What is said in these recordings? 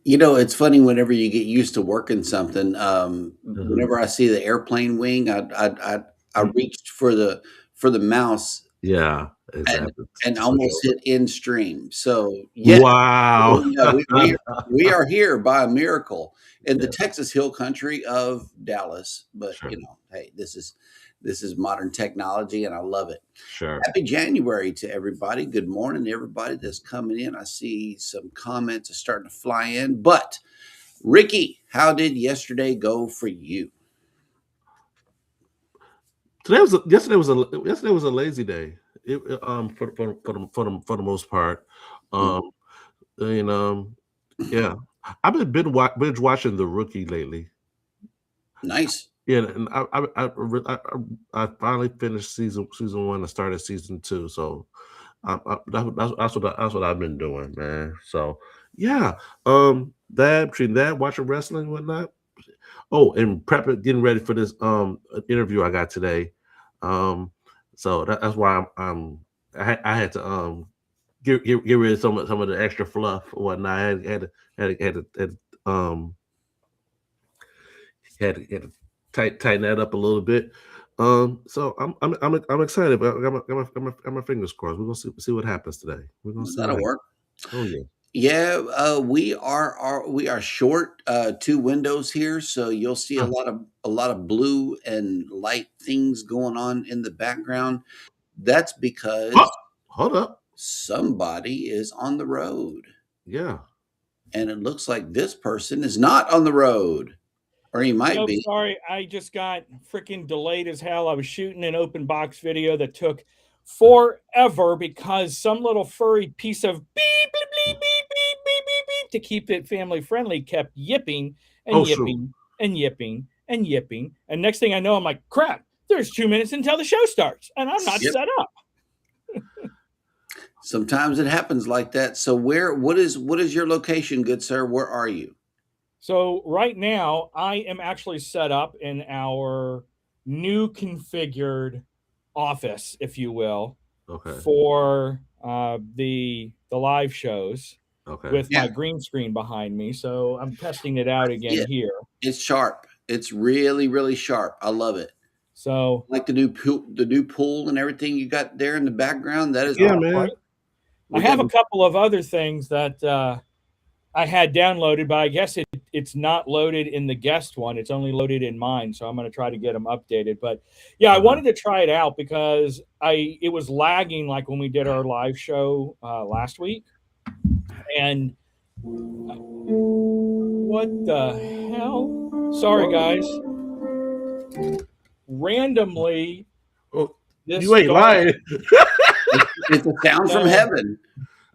It's funny whenever you get used to working something. Uh-huh. Whenever I see the airplane wing, I Mm, reached for the mouse yeah, and exactly. almost Switch over. hit end stream. So yes, Wow. yeah, we are here by a miracle in the Yeah, Texas Hill Country of Dallas. But sure, hey, this is modern technology, and I love it. sure. Happy January to everybody. Good morning, to everybody that's coming in. I see some comments are starting to fly in. But Ricky, how did yesterday go for you? Yesterday was a lazy day. For the most part. Mm, Um and yeah. I've been binge watching The Rookie lately. nice. Yeah, and I finally finished season one and started season two. So that's what I've been doing, man. So yeah, that between that watching wrestling and whatnot. Oh, and prepping, getting ready for this interview I got today. Um, so that's why I had to get rid of some of the extra fluff or whatnot. I um had to tighten that up a little bit. So I'm excited, but got my fingers crossed. We're gonna see what happens today. We're gonna see what That'll happens. work. Oh yeah. Yeah, we are short two windows here, so you'll see Huh. a lot of blue and light things going on in the background. That's Oh, because hold up. somebody is on the road, Yeah. and it looks like this person is not on the road, or he might Nope, be. sorry. I just got freaking delayed as hell. I was shooting an open box video that took forever because some little furry piece of beep, beep, beep, beep, beep, beep, beep, beep to keep it family friendly kept yipping and Oh shoot. yipping and yipping and yipping. And next thing I know, I'm like, crap, there's 2 minutes until the show starts and I'm not Yep. set up. Sometimes it happens like that. So what is your location, good sir? Where are you? So right now, I am actually set up in our new configured office, if you will, Okay. for the live shows Okay. with Yeah, my green screen behind me. So I'm testing it I out see again it. here. It's sharp. It's really, really sharp. I love it. So Like the new pool and everything you got there in the background. That is Yeah, awesome. right, man. I We got have a couple of other things that I had downloaded, but I guess it's not loaded in the guest one. It's only loaded in mine, so I'm going to try to get them updated. But yeah, I Uh-huh. wanted to try it out because it was lagging like when we did our live show last week, and what the hell? Sorry, guys. Randomly, Oh, this you ain't started. lying. it's a sound from No, heaven.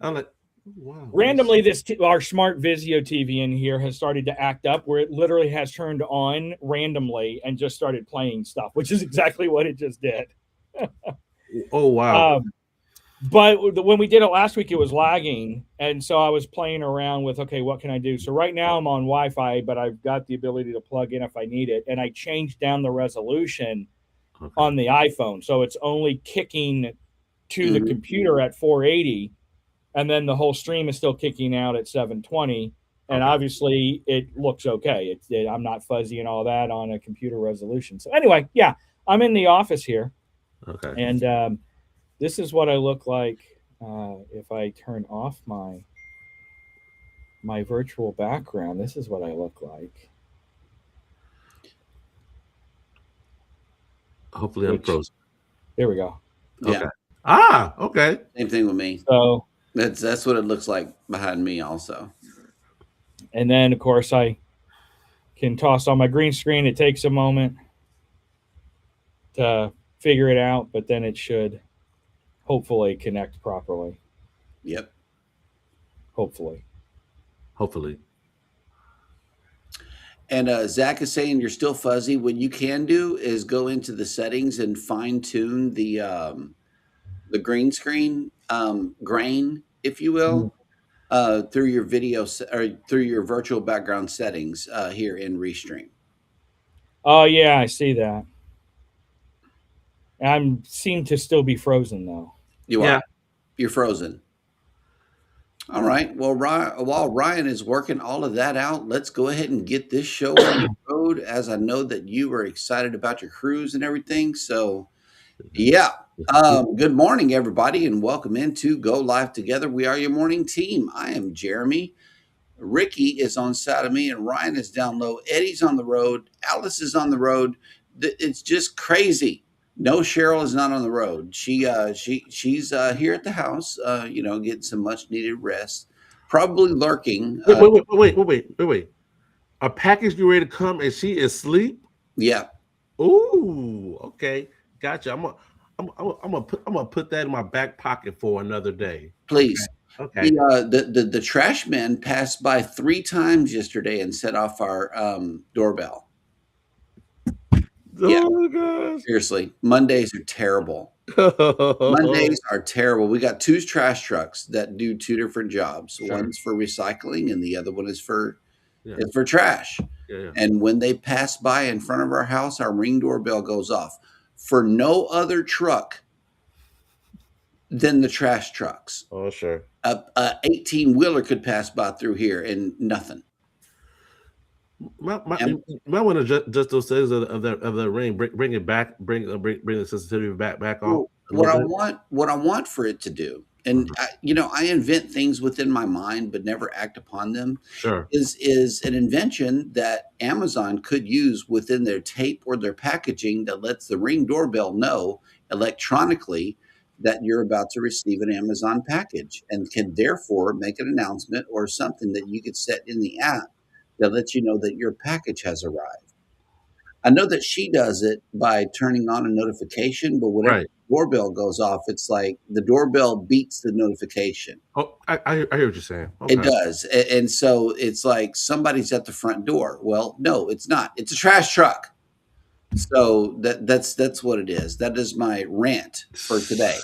I'm like, wow, let me see. randomly, our smart Vizio TV in here has started to act up, where it literally has turned on randomly and just started playing stuff, which is exactly what it just did. Oh wow. Um, but when we did it last week, it was lagging, and so I was playing around with, okay, what can I do? So right now I'm on Wi-Fi, but I've got the ability to plug in if I need it, and I changed down the resolution Okay. on the iPhone, so it's only kicking to the Mhm. computer at 480, and then the whole stream is still kicking out at 720. And Okay. obviously, it looks okay. I'm not fuzzy and all that on a computer resolution. So anyway, yeah, I'm in the office here, Okay. and this is what I look like if I turn off my virtual background. This is what I look like. Hopefully I'm Which frozen. there we go. Yeah, Okay. Ah, okay. same thing with me. So That's what it looks like behind me also. and then of course I can toss on my green screen. It takes a moment to figure it out, but then it should hopefully connect properly. Yep. Hopefully. Hopefully. And Zach is saying you're still fuzzy. What you can do is go into the settings and fine tune the green screen grain, if you Mm. will, through your or through your virtual background settings here in Restream. Oh yeah, I see that. I'm seem to still be frozen though. You Yeah. are. You're frozen. All right. Well, while Ryan is working all of that out, let's go ahead and get this show on the road. As I know that you are excited about your cruise and everything. So, yeah. Good morning, everybody, and welcome into Go Live Together. We are your morning team. I am Jeremy. Ricky is on side of me, and Ryan is down low. Eddie's on the road. Alice is on the road. It's just crazy. No, Cheryl is not on the road. She's here at the house, getting some much needed rest. Probably lurking. Wait. A package you ready to come and she is asleep? Yeah. Ooh, okay. Gotcha. I'm gonna put that in my back pocket for another day. Please. Okay. The trash man passed by 3 times yesterday and set off our doorbell. Yeah. Oh my gosh. Seriously, Mondays are terrible. Mondays are terrible. We got 2 trash trucks that do 2 different jobs. Sure. One's for recycling and the other one is for Yeah. is for trash. Yeah. And when they pass by in front of our house, our Ring doorbell goes off for no other truck than the trash trucks. Oh, sure. A 18-wheeler could pass by through here and nothing. Might want to just those things of the ring, bring it back, bring the sensitivity back on. What I want for it to do, and I invent things within my mind but never act upon them. Sure. Is an invention that Amazon could use within their tape or their packaging that lets the Ring doorbell know electronically that you're about to receive an Amazon package, and can therefore make an announcement or something that you could set in the app that lets you know that your package has arrived. I know that she does it by turning on a notification, but whenever the doorbell goes off, it's like the doorbell beats the notification. Oh, I hear what you're saying. Okay. It does. And so it's like somebody's at the front door. Well, no, it's not. It's a trash truck. So that's what it is. That is my rant for today.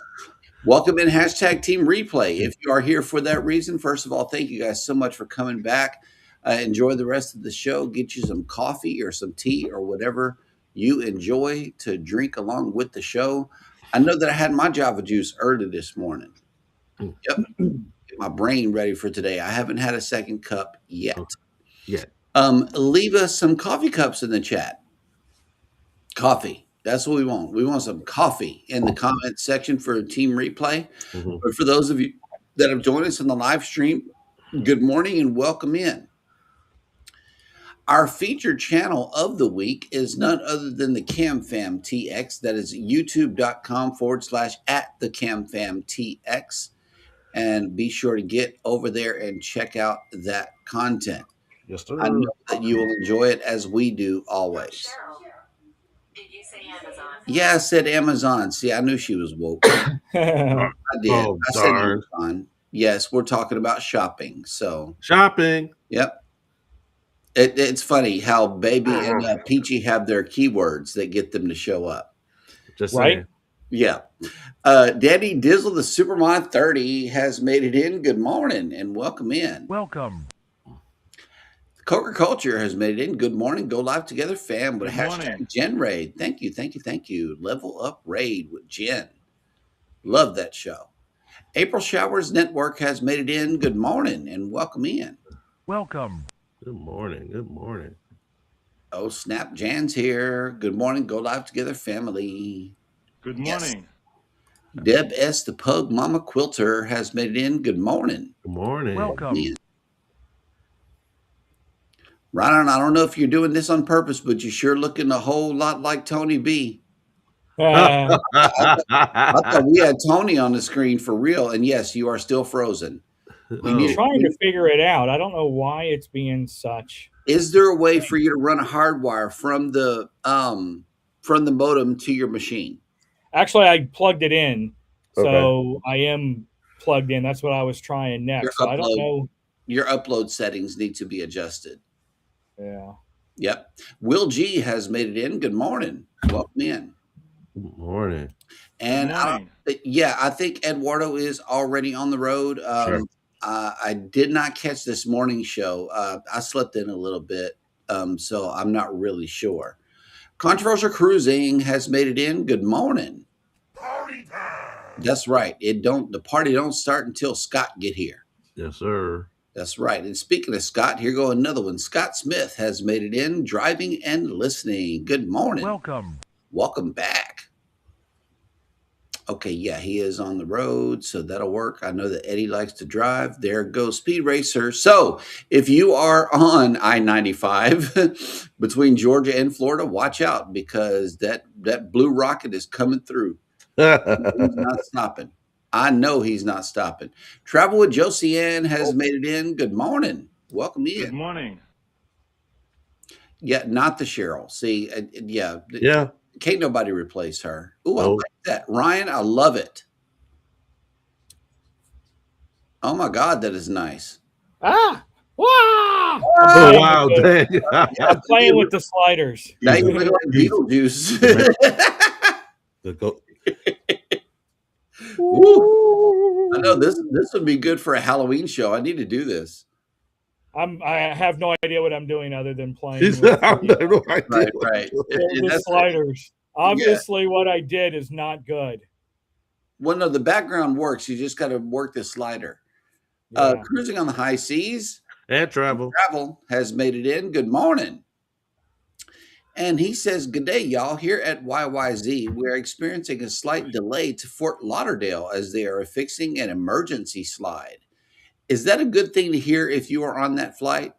Welcome in #Team Replay. If you are here for that reason, first of all, thank you guys so much for coming back. Enjoy the rest of the show. Get you some coffee or some tea or whatever you enjoy to drink along with the show. I know that I had my Java juice early this morning. Yep. Get my brain ready for today. I haven't had a second cup yet. Leave us some coffee cups in the chat. Coffee. That's what we want. We want some coffee in the comment section for Team Replay. Mm-hmm. But for those of you that have joined us in the live stream, good morning and welcome in. Our featured channel of the week is none other than the CamFamTX. That is youtube.com/@thecamfamtx. And be sure to get over there and check out that content. Yes, sir. I know that you will enjoy it as we do always. Did you say Amazon? Yeah, I said Amazon. See, I knew she was woke. I did. Oh, I said Amazon. Yes, we're talking about shopping. So shopping. Yep. It's funny how Baby and Peachy have their keywords that get them to show up. Just right. Saying. Yeah. Daddy Dizzle, the Supermod 30, has made it in. Good morning and welcome in. Welcome. Coker Culture has made it in. Good morning. Go Live Together, fam. With #Jen Raid. Thank you. Level Up Raid with Jen. Love that show. April Showers Network has made it in. Good morning and welcome in. Welcome. Good morning. Oh, snap. Jan's here. Good morning. Go Live Together, family. Good morning. Yes. Deb S. the Pug Mama Quilter has made it in. Good morning. Good morning. Welcome. Ryan, I don't know if you're doing this on purpose, but you're sure looking a whole lot like Tony B. I thought we had Tony on the screen for real. And yes, you are still frozen. I'm trying to figure it out. I don't know why it's being such. Is there a way for you to run a hardwire from the modem to your machine? Actually, I plugged it in. So I am plugged in. That's what I was trying next. So I don't know. Your upload settings need to be adjusted. Yeah. Yep. Will G has made it in. Good morning. Welcome in. Good morning. And I think Eduardo is already on the road. Sure. I did not catch this morning show. I slept in a little bit, so I'm not really sure. Controversial Cruising has made it in. Good morning. Party time. That's right. The party don't start until Scott get here. Yes, sir. That's right. And speaking of Scott, here go another one. Scott Smith has made it in, driving and listening. Good morning. Welcome. Welcome back. Okay, yeah, he is on the road, so that'll work. I know that Eddie likes to drive. There goes Speed Racer. So if you are on I-95 between Georgia and Florida, watch out because that blue rocket is coming through. He's not stopping. I know he's not stopping. Travel with Josie Ann has made it in. Good morning. Welcome in. Good morning. Yeah, not the Cheryl. See, yeah. Yeah. Can't nobody replace her. Ooh, I Nope. like that. Ryan, I love it. Oh my God, that is nice. Ah! Wow! Oh, wow. Dang. I'm playing with the sliders. Now you look like Beetlejuice. The go- Ooh, I know this would be good for a Halloween show. I need to do this. I have no idea what I'm doing other than playing He's with I have the, no idea Right, what right. to do. the That's- sliders. Obviously, what I did is not good. Well, no, the background works. You just got to work the slider. Yeah. Cruising on the high seas. And travel. Travel has made it in. Good morning. And he says, good day, y'all. Here at YYZ, we're experiencing a slight delay to Fort Lauderdale as they are fixing an emergency slide. Is that a good thing to hear if you are on that flight?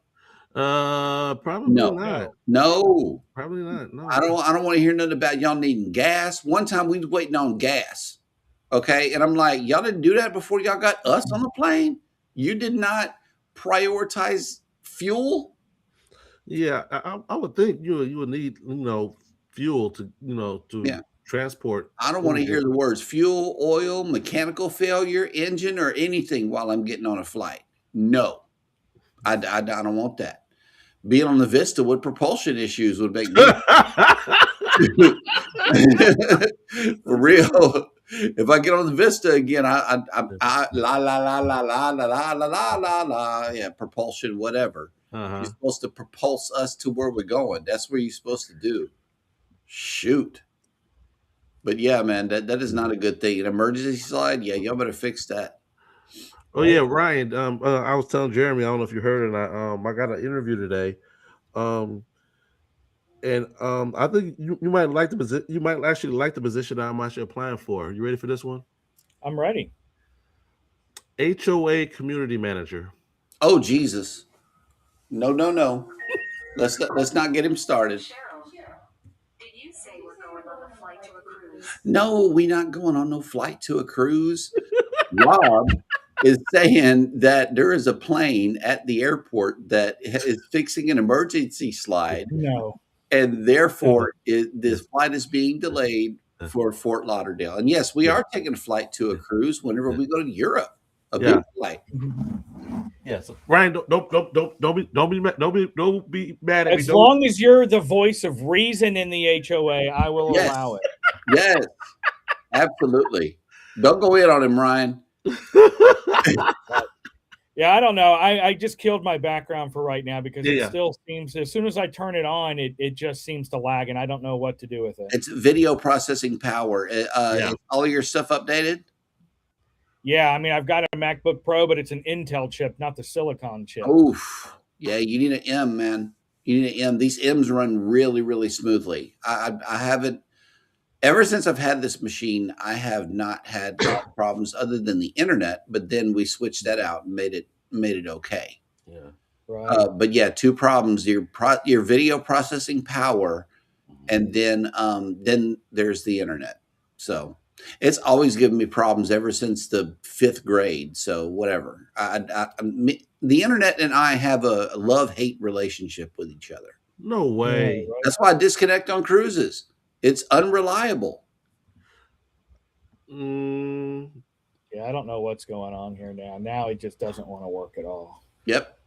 Probably No. not. No. Probably not. No. I don't want to hear nothing about y'all needing gas. One time we was waiting on gas. Okay. And I'm like, y'all didn't do that before y'all got us on the plane? You did not prioritize fuel? Yeah, I would think you would need fuel to to Yeah. transport. I don't want to hear the words fuel, oil, mechanical failure, engine, or anything while I'm getting on a flight. No, I don't want that. Being on the Vista with propulsion issues would make me for real. If I get on the Vista again, I la la la la la la la la la la la. Yeah, propulsion, whatever. Uh-huh. You're supposed to propulse us to where we're going. That's what you're supposed to do. Shoot. But yeah, man, that is not a good thing. An emergency slide, yeah, y'all better fix that. Oh yeah, Ryan. I was telling Jeremy. I don't know if you heard it. I got an interview today. And I think you might like the position. You might actually like the position that I'm actually applying for. You ready for this one? I'm ready. HOA community manager. Oh Jesus. No. Let's not get him started. Cheryl, did you say we're going on a flight to a cruise? No, we not going on no flight to a cruise. Rob is saying that there is a plane at the airport that is fixing an emergency slide, No. and therefore this flight is being delayed for Fort Lauderdale. And yes, we are taking a flight to a cruise whenever we go to Europe. A big flight. Yes, Ryan. Don't be mad at me. As long as you're the voice of reason in the HOA, I will Yes. allow it. Yes, absolutely. Don't go in on him, Ryan. Yeah, I don't know. I just killed my background for right now because Yeah. it still seems, as soon as I turn it on, it just seems to lag, and I don't know what to do with it. It's video processing power. Is all your stuff updated? Yeah, I mean, I've got a MacBook Pro, but it's an Intel chip, not the Silicon chip. Oof. Yeah, you need an M, man. You need an M. These M's run really, really smoothly. I haven't, ever since I've had this machine, I have not had problems other than the internet, but then we switched that out and made it okay. Yeah. Right. But yeah, two problems: your video processing power, and then there's the internet. So it's always given me problems ever since the 5th grade. So whatever. The internet and I have a love-hate relationship with each other. No way. Yeah, right. That's why I disconnect on cruises. It's unreliable. Mm, Yeah, I don't know what's going on here now. Now it just doesn't want to work at all. Yep.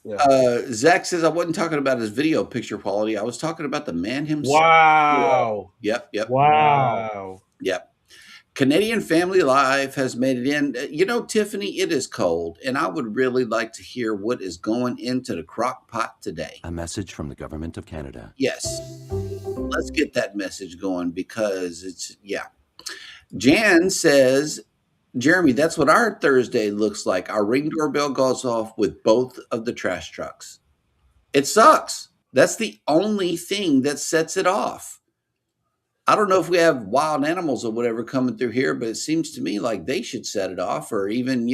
Yeah. Zach says I wasn't talking about his video picture quality. I was talking about the man himself. Wow. Yep. Wow. Yep. Canadian Family Live has made it in. You know, Tiffany, it is cold, and I would really like to hear what is going into the crock pot today. A message from the Government of Canada. Yes. Let's get that message going because it's, yeah. Jan says Jeremy, that's what our Thursday looks like. Our Ring doorbell goes off with both of the trash trucks. It sucks. That's the only thing that sets it off. I don't know if we have wild animals or whatever coming through here, but it seems to me like they should set it off, or even,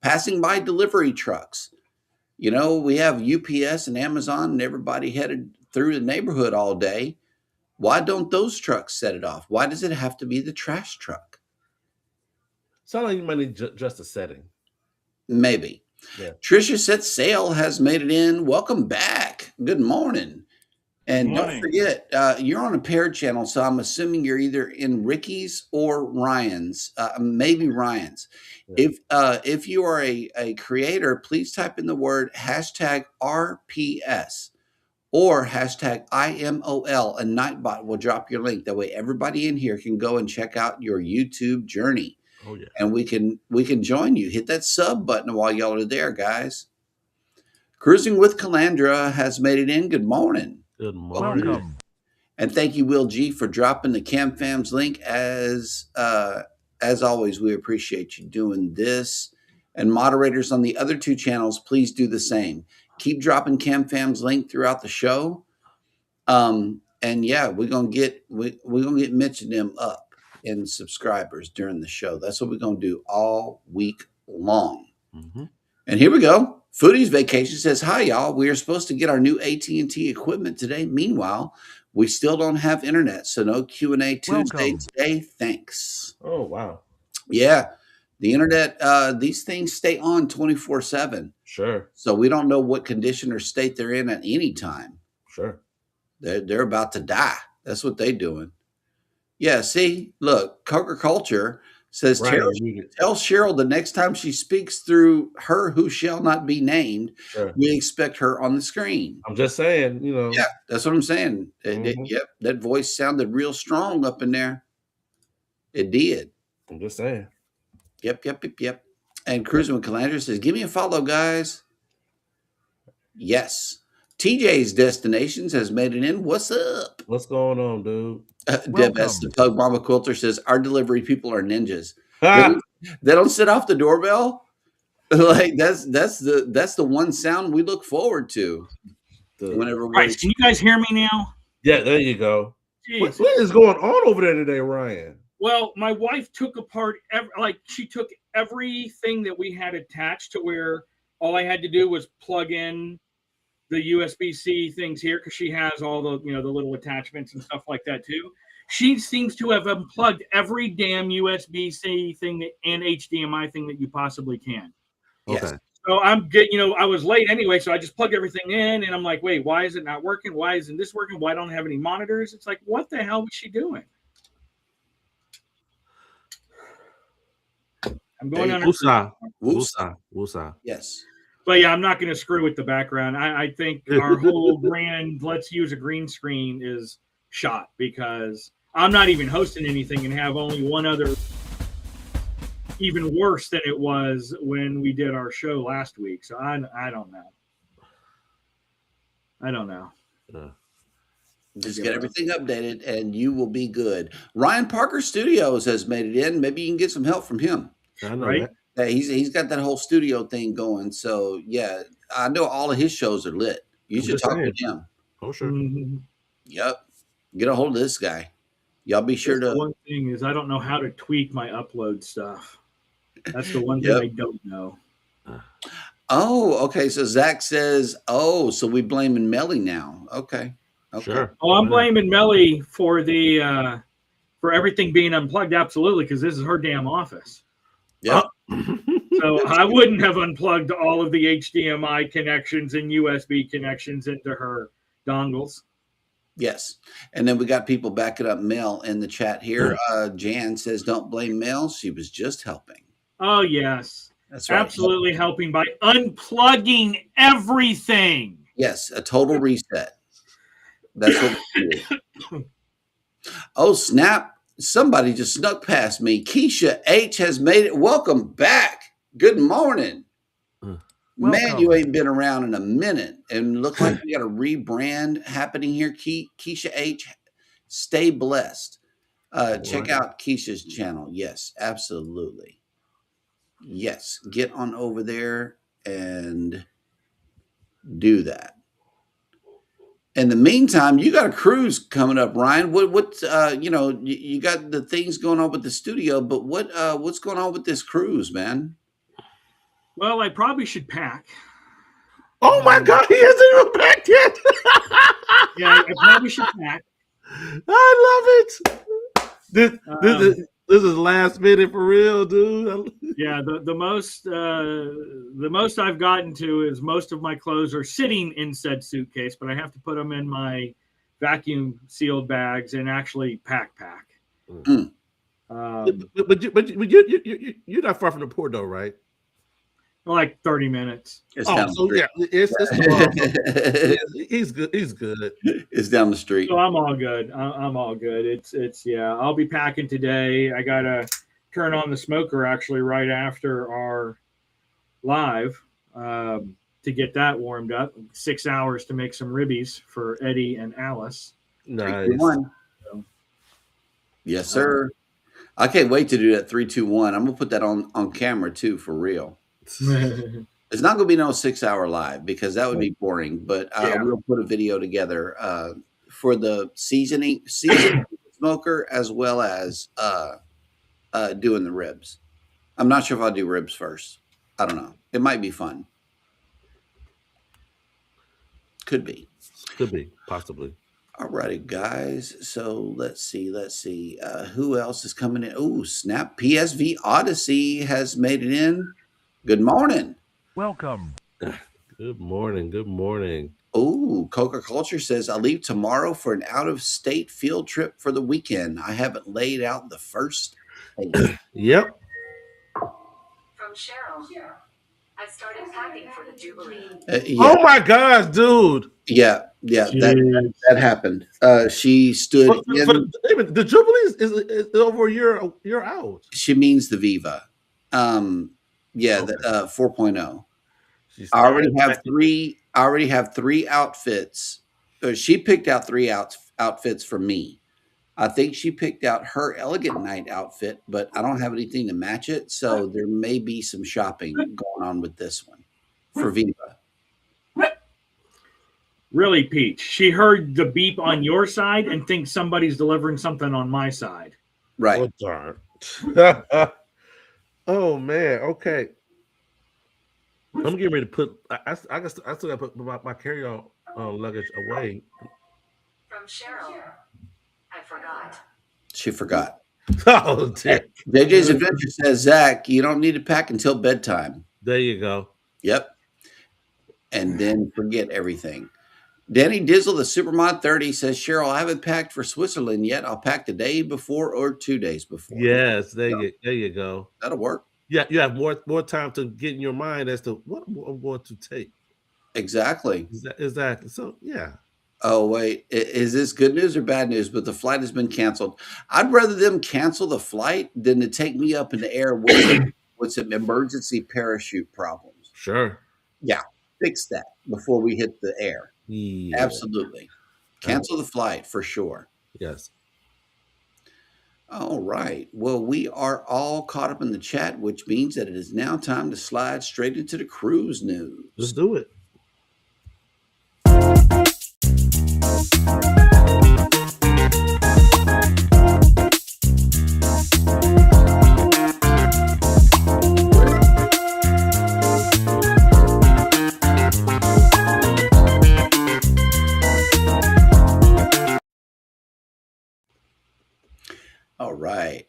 passing by delivery trucks. We have UPS and Amazon and everybody headed through the neighborhood all day. Why don't those trucks set it off? Why does it have to be the trash truck? Sound like you might need just a setting. Maybe. Yeah. Trisha Set Sail has made it in. Welcome back. Good morning. And don't Morning. forget, you're on a paired channel, so I'm assuming you're either in Ricky's or Ryan's, maybe Ryan's. Yeah. If you are a creator, please type in the word #RPS or #IMOL, and Nightbot will drop your link. That way everybody in here can go and check out your YouTube journey. Oh yeah. And we can join you. Hit that sub button while y'all are there, guys. Cruising with Calandra has made it in. Good morning. Good morning. Welcome. And thank you, Will G, for dropping the CamFams link. As always, we appreciate you doing this. And moderators on the other two channels, please do the same. Keep dropping CamFams link throughout the show. And yeah, we're gonna get Mitch and them up in subscribers during the show. That's what we're gonna do all week long. Mm-hmm. And here we go. Foodie's Vacation says, "Hi, y'all. We are supposed to get our new AT&T equipment today. Meanwhile, we still don't have internet, so no Q&A Tuesday Welcome. today. Thanks." Oh wow. Yeah, the internet, these things stay on 24/7, Sure. so we don't know what condition or state they're in at any time. Sure. They're about to die. That's what they're doing. Yeah, see, look, Coker Culture says, Right. tell Cheryl the next time she speaks through her who shall not be named, Sure. we expect her on the screen. I'm just saying, Yeah, that's what I'm saying. Mhm. Yep, that voice sounded real strong up in there. It did. I'm just saying. Yep. And Cruising with Calandra says, "Give me a follow, guys." Yes. TJ's Destinations has made it in. What's up? What's going on, dude? Deb S. Welcome. the Pug Mama Quilter says, "Our delivery people are ninjas. Ah! They don't set off the doorbell." Like that's the one sound we look forward to whenever we're Right. Can you guys hear me now? Yeah, there you go. Jeez. What is going on over there today, Ryan? Well, my wife took apart she took everything that we had attached to where all I had to do was plug in the USB-C things here because she has all the the little attachments and stuff like that too. She seems to have unplugged every damn USB-C thing and HDMI thing that you possibly can. Yes. Okay. So I'm getting, I was late anyway, so I just plugged everything in, and I'm like, wait, why is it not working? Why isn't this working? Why don't I have any monitors? It's like, what the hell was she doing? I'm going on. Woosah. Whoops. Woosah. Yes. But yeah, I'm not going to screw with the background. I think our whole brand, let's use a green screen, is shot because I'm not even hosting anything and have only one other, even worse than it was when we did our show last week. So I don't know. I don't know. Just get everything updated and you will be good. Ryan Parker Studios has made it in. Maybe you can get some help from him. I know Right? that. Yeah, he's got that whole studio thing going. So yeah, I know all of his shows are lit. You I'm should just talk saying. with him. Oh, sure. Mhm. Yep. Get a hold of this guy. Y'all be sure That's the to. one thing is I don't know how to tweak my upload stuff. That's the one thing Yep. I don't know. Oh, okay. So Zach says, "Oh, so we blaming Melly now." Okay. Sure. Oh, I'm Yeah. blaming Melly for the for everything being unplugged. Absolutely, because this is her damn office. Yep. So I wouldn't have unplugged all of the HDMI connections and USB connections into her dongles. Yes. And then we got people backing up Mel in the chat here. Jan says, "Don't blame Mel. She was just helping." Oh yes, That's right. absolutely helping by unplugging everything. Yes, a total reset. That's what we do. Oh, snap. Somebody just snuck past me. Keisha H has made it. Welcome back. Good morning. Man, Welcome. you ain't been around in a minute. And look like we got a rebrand happening here. Keisha H, stay blessed. Check out Keisha's channel. Yes, absolutely. Yes, get on over there and do that. In the meantime, you got a cruise coming up, Ryan. You got the things going on with the studio, but what's going on with this cruise, man? Well, I probably should pack. Oh my God, he hasn't even packed yet. Yeah, I probably should pack. I love it. This is last minute for real, dude. Yeah, the most I've gotten to is most of my clothes are sitting in said suitcase, but I have to put them in my vacuum sealed bags and actually pack. Mm. But you're not far from the port, though, right? Like 30 minutes. It's down the street. Yeah, it's he's good. He's good. It's down the street. So I'm all good. I'm all good. It's yeah. I'll be packing today. I gotta turn on the smoker actually right after our live to get that warmed up. 6 hours to make some ribbies for Eddie and Alice. Nice. 3, 2, 1. Yes, sir. I can't wait to do that 3, 2, 1. I'm gonna put that on camera too, for real. It's not going to be no 6-hour live because that would be boring. But we'll put a video together for the seasoning smoker as well as doing the ribs. I'm not sure if I'll do ribs first. I don't know. It might be fun. Could be. Possibly. All righty, guys. So let's see. Who else is coming in? Oh, snap! PSV Odyssey has made it in. Good morning. Welcome. Good morning. Oh, Coca Culture says, I leave tomorrow for an out-of-state field trip for the weekend. I haven't laid out the first thing. Yep. From Cheryl. I started packing for the Jubilee. Yeah. Oh my gosh, dude. Yeah, that happened. She stood the Jubilee is over a year out. She means the Viva. The 4.0. I already have three outfits. She picked out three outfits for me. I think she picked out her Elegant Night outfit, but I don't have anything to match it. So there may be some shopping going on with this one for Viva. Really, Peach? She heard the beep on your side and thinks somebody's delivering something on my side. Right. Oh, darn. Oh man, okay. I'm getting ready to put. I still got to put my carry-on luggage away. From Cheryl. I forgot. She forgot. Oh, dear. JJ's Adventure says, Zach, you don't need to pack until bedtime. There you go. Yep. And then forget everything. Danny Dizzle, the Supermod 30, says, Cheryl, I haven't packed for Switzerland yet. I'll pack the day before or 2 days before. Yes, there you go. That'll work. Yeah, you have more time to get in your mind as to what I'm going to take. Exactly. Exactly. So, yeah. Oh, wait. Is this good news or bad news? But the flight has been canceled. I'd rather them cancel the flight than to take me up in the air with some emergency parachute problems. Sure. Yeah. Fix that before we hit the air. Yeah. Absolutely. Cancel the flight for sure. Yes. All right. Well, we are all caught up in the chat, which means that it is now time to slide straight into the cruise news. Let's do it. All right.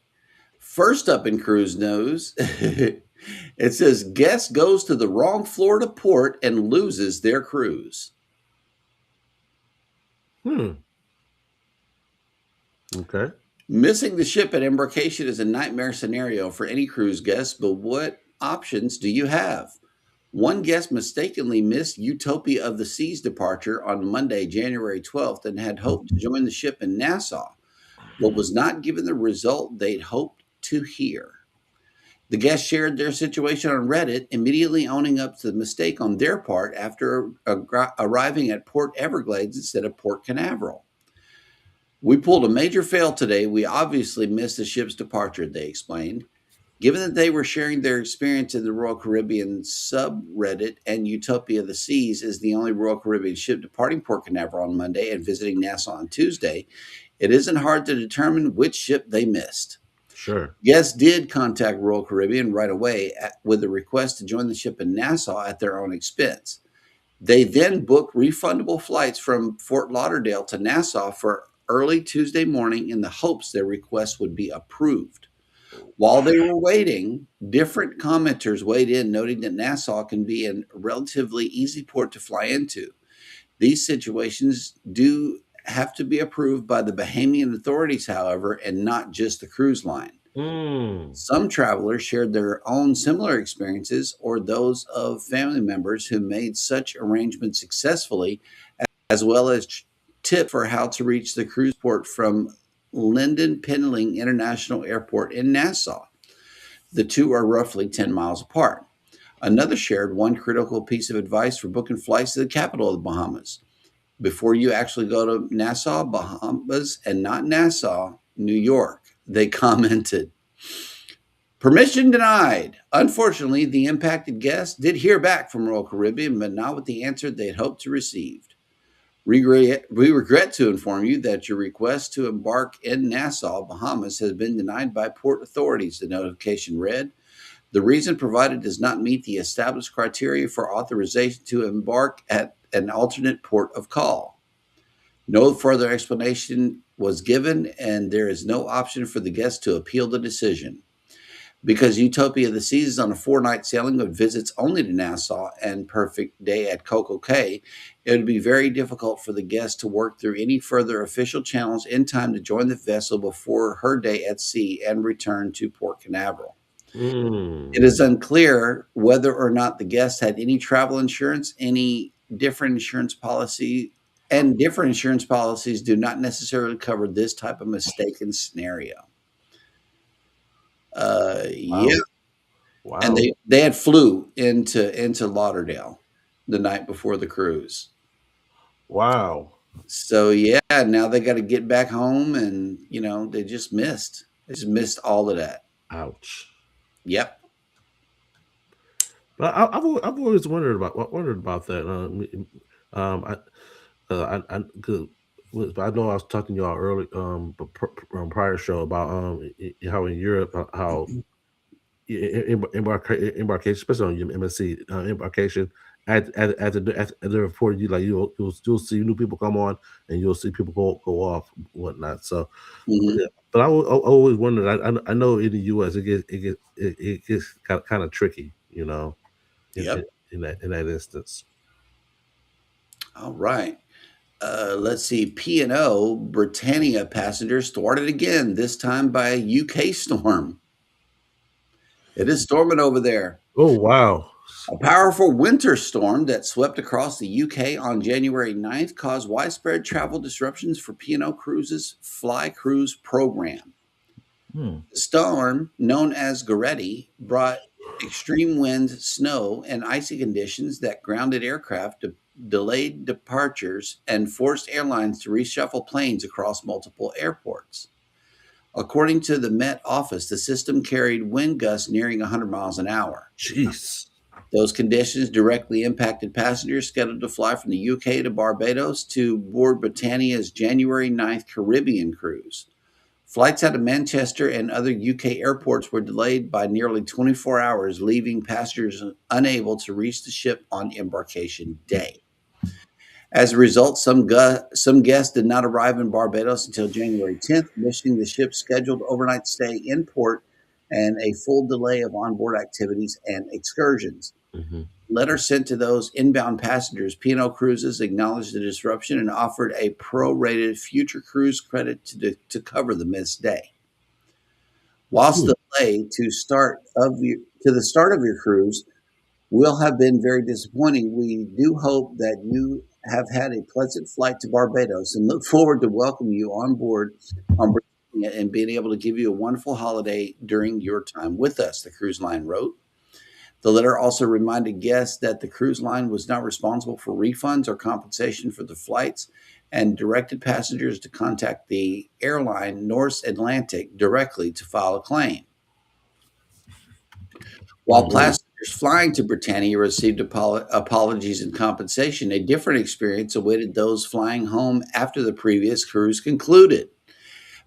First up in cruise news, it says guest goes to the wrong Florida port and loses their cruise. Okay. Missing the ship at embarkation is a nightmare scenario for any cruise guest, but what options do you have? One guest mistakenly missed Utopia of the Seas departure on Monday, January 12th, and had hoped to join the ship in Nassau, but was not given the result they'd hoped to hear. The guests shared their situation on Reddit, immediately owning up to the mistake on their part after arriving at Port Everglades instead of Port Canaveral. We pulled a major fail today. We obviously missed the ship's departure, they explained. Given that they were sharing their experience in the Royal Caribbean subreddit and Utopia of the Seas is the only Royal Caribbean ship departing Port Canaveral on Monday and visiting Nassau on Tuesday, it isn't hard to determine which ship they missed. Sure. Guests did contact Royal Caribbean right away with a request to join the ship in Nassau at their own expense. They then booked refundable flights from Fort Lauderdale to Nassau for early Tuesday morning in the hopes their request would be approved. While they were waiting, different commenters weighed in, noting that Nassau can be a relatively easy port to fly into. These situations do have to be approved by the Bahamian authorities, however, and not just the cruise line. Some travelers shared their own similar experiences or those of family members who made such arrangements successfully, as well as tips for how to reach the cruise port from Linden Pendling International Airport in Nassau. The two are roughly 10 miles apart. Another shared one critical piece of advice for booking flights to the capital of the Bahamas. Before you actually go to Nassau, Bahamas, and not Nassau, New York, they commented. Permission denied. Unfortunately, the impacted guests did hear back from Royal Caribbean, but not with the answer they had hoped to receive. We regret to inform you that your request to embark in Nassau, Bahamas has been denied by port authorities, the notification read. The reason provided does not meet the established criteria for authorization to embark at an alternate port of call. No further explanation was given, and there is no option for the guest to appeal the decision. Because Utopia of the Seas is on a 4-night sailing with visits only to Nassau and Perfect Day at Coco Cay, it would be very difficult for the guest to work through any further official channels in time to join the vessel before her day at sea and return to Port Canaveral. It is unclear whether or not the guest had any travel insurance, any different insurance policy, and different insurance policies do not necessarily cover this type of mistaken scenario. Yeah. Wow. And they had flew into Lauderdale the night before the cruise. Wow. So yeah, now they got to get back home, and they just missed. They just missed all of that. Ouch. Yep. But I've always wondered about that. I know I was talking to y'all early, prior show about how in Europe how embarkation, especially on your MSC embarkation, at the report, you'll see new people come on and you'll see people go off and whatnot. So, yeah. But I always wondered. I know in the U.S. it gets kind of tricky, in that instance. All right. Let's see. P&O Britannia passengers thwarted again, this time by a UK storm. It is storming over there. Oh, wow. A powerful winter storm that swept across the UK on January 9th caused widespread travel disruptions for P&O Cruises' Fly Cruise program. The storm, known as Goretti, brought extreme wind, snow, and icy conditions that grounded aircraft, delayed departures, and forced airlines to reshuffle planes across multiple airports. According to the Met Office, the system carried wind gusts nearing 100 miles an hour. Jeez. Those conditions directly impacted passengers scheduled to fly from the UK to Barbados to board Britannia's January 9th Caribbean cruise. Flights out of Manchester and other UK airports were delayed by nearly 24 hours, leaving passengers unable to reach the ship on embarkation day. As a result, some guests did not arrive in Barbados until January 10th, missing the ship's scheduled overnight stay in port and a full delay of onboard activities and excursions. Letters sent to those inbound passengers, P&O Cruises acknowledged the disruption and offered a prorated future cruise credit to cover the missed day. Whilst the delay to the start of your cruise will have been very disappointing, we do hope that you have had a pleasant flight to Barbados and look forward to welcoming you on board Britannia and being able to give you a wonderful holiday during your time with us, the cruise line wrote. The letter also reminded guests that the cruise line was not responsible for refunds or compensation for the flights and directed passengers to contact the airline Norse Atlantic directly to file a claim. While passengers flying to Britannia received apologies and compensation, a different experience awaited those flying home after the previous cruise concluded.